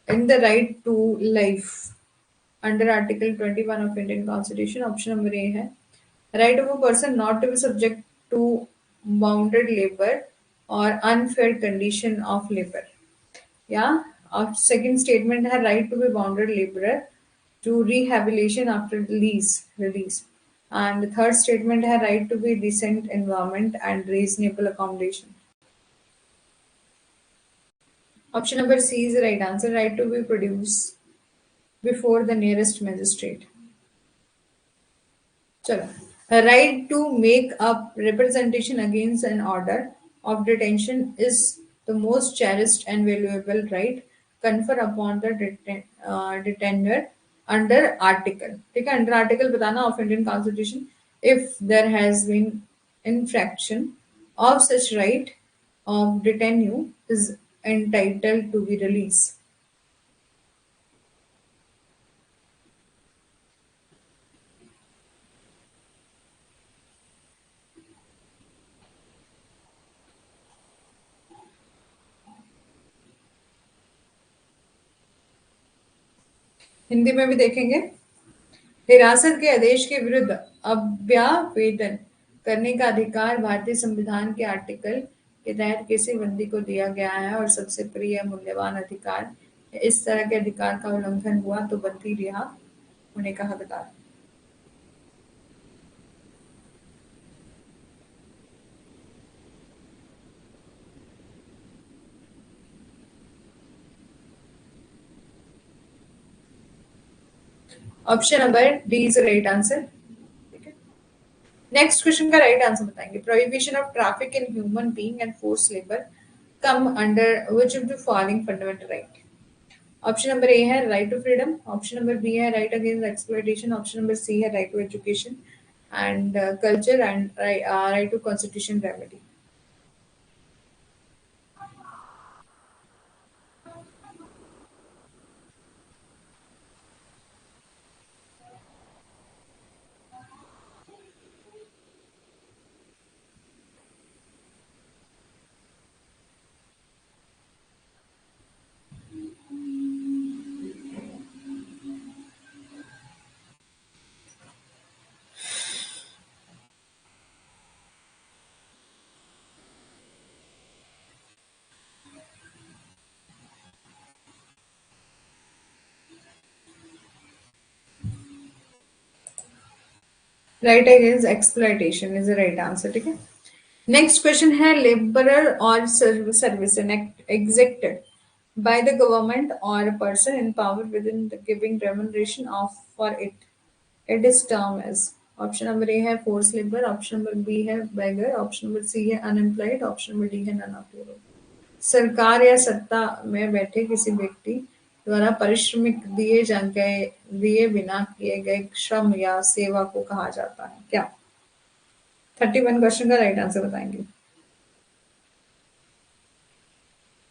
in the right to life under article 21 of Indian constitution option number A है right of a person not to be subject to bounded labor or unfair condition of labor. Yeah. Our second statement has right to be bounded laborer to rehabilitation after release. And the third statement has right to be decent environment and reasonable accommodation. Option number C is the right answer. Right to be produced before the nearest magistrate. चलो right to make up representation against an order of detention is the most cherished and valuable right confer upon the detainer under article ठीक है under article बताना of Indian Constitution if there has been infraction of such right of detainee is entitled to be released Hindi में भी देखेंगे हिरासत के आदेश के विरुद्ध अभ्यावेदन करने का अधिकार भारतीय संविधान के आर्टिकल के तहत किसी बंदी को दिया गया है और सबसे प्रिय मूल्यवान अधिकार इस तरह के अधिकार का उल्लंघन हुआ तो बंदी रिहा होने का हकदार option number D is right answer next question का राइट आंसर बताएंगे prohibition of traffic in human being and force labour come under which of the following fundamental right option number A है right to freedom option number B है right against exploitation option number C है right to education and culture and right to constitution remedy right against exploitation is the right answer, ठीक है। नेक्स्ट क्वेश्चन है लेबरर और service executed by the government or a person in power within the giving remuneration of for it. It is term as option number A है force labour, option number B है बेगर, ऑप्शन नंबर सी है अनएम्प्लॉयड, ऑप्शन नंबर डी है नन ऑफ द। सरकार या सत्ता में बैठे किसी व्यक्ति द्वारा पारिश्रमिक दिए बिना किए गए श्रम या सेवा को कहा जाता है क्या? 31 क्वेश्चन का राइट आंसर बताएंगे।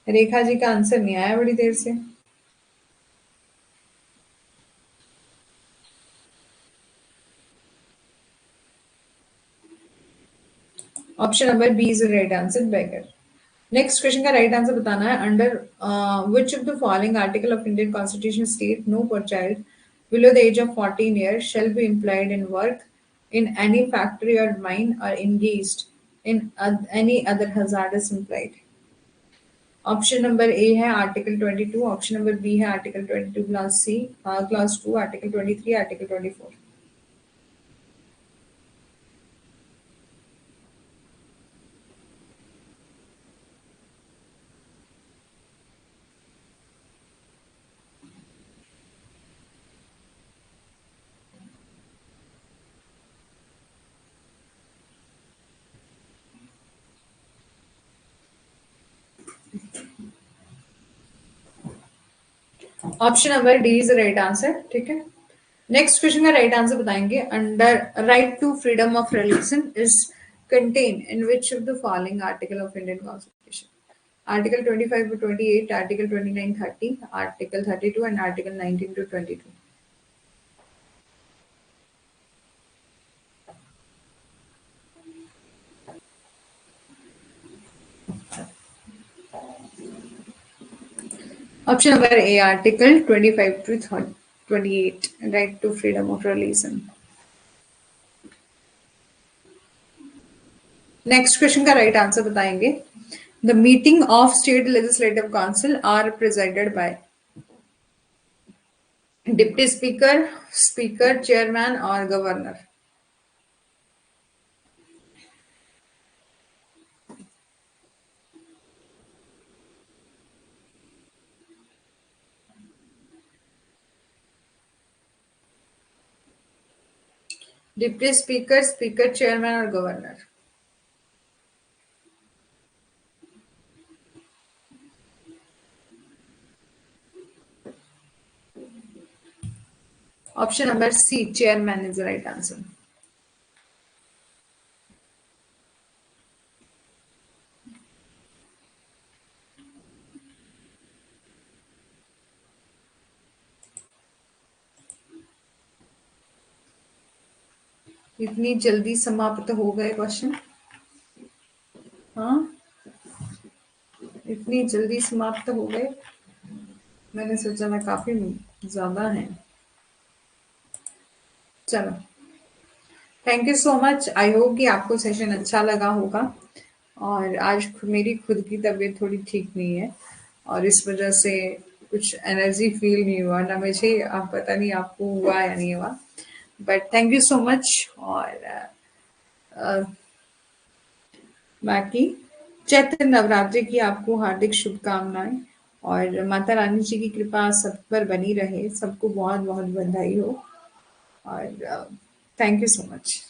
रेखा जी का आंसर नहीं आया बड़ी देर से। Option number B is right answer, beggar. Next question का राइट आंसर बताना है। Under which of the following article of Indian constitution state no पर child below the age of 14 year shall be employed in work in any factory or mine or engaged in any other hazardous employed। Option number A है आर्टिकल 22, ऑप्शन नंबर बी है article 22 class C, class 2 article 23, article 24। Option number D is right answer, ठीक है। नेक्स्ट क्वेश्चन का राइट आंसर बताएंगे। Under right to freedom of religion is contain in which of the following article of Indian constitution? Article 25 to 28, article 29 30, article 32 and article 19 to 22। Option number A article 25 to 28, right to freedom of religion. Next question का राइट आंसर बताएंगे। The meeting of state legislative council are presided by deputy speaker, speaker, chairman और governor. Deputy speaker, speaker, chairman और governor. Option number C chairman is the right answer. इतनी जल्दी समाप्त हो गए क्वेश्चन? हाँ, इतनी जल्दी समाप्त हो गए? मैंने सोचा मैं काफी ज्यादा है। चलो, thank you so much. I hope कि आपको सेशन अच्छा लगा होगा। और आज मेरी खुद की तबीयत थोड़ी ठीक नहीं है और इस वजह से कुछ एनर्जी फील नहीं हुआ ना मुझे। आप पता नहीं आपको हुआ या नहीं हुआ, but thank you so much. और बाकी चैत्र नवरात्रि की आपको हार्दिक शुभकामनाएं और माता रानी जी की कृपा सब पर बनी रहे। सबको बहुत बहुत बधाई हो और थैंक यू सो मच।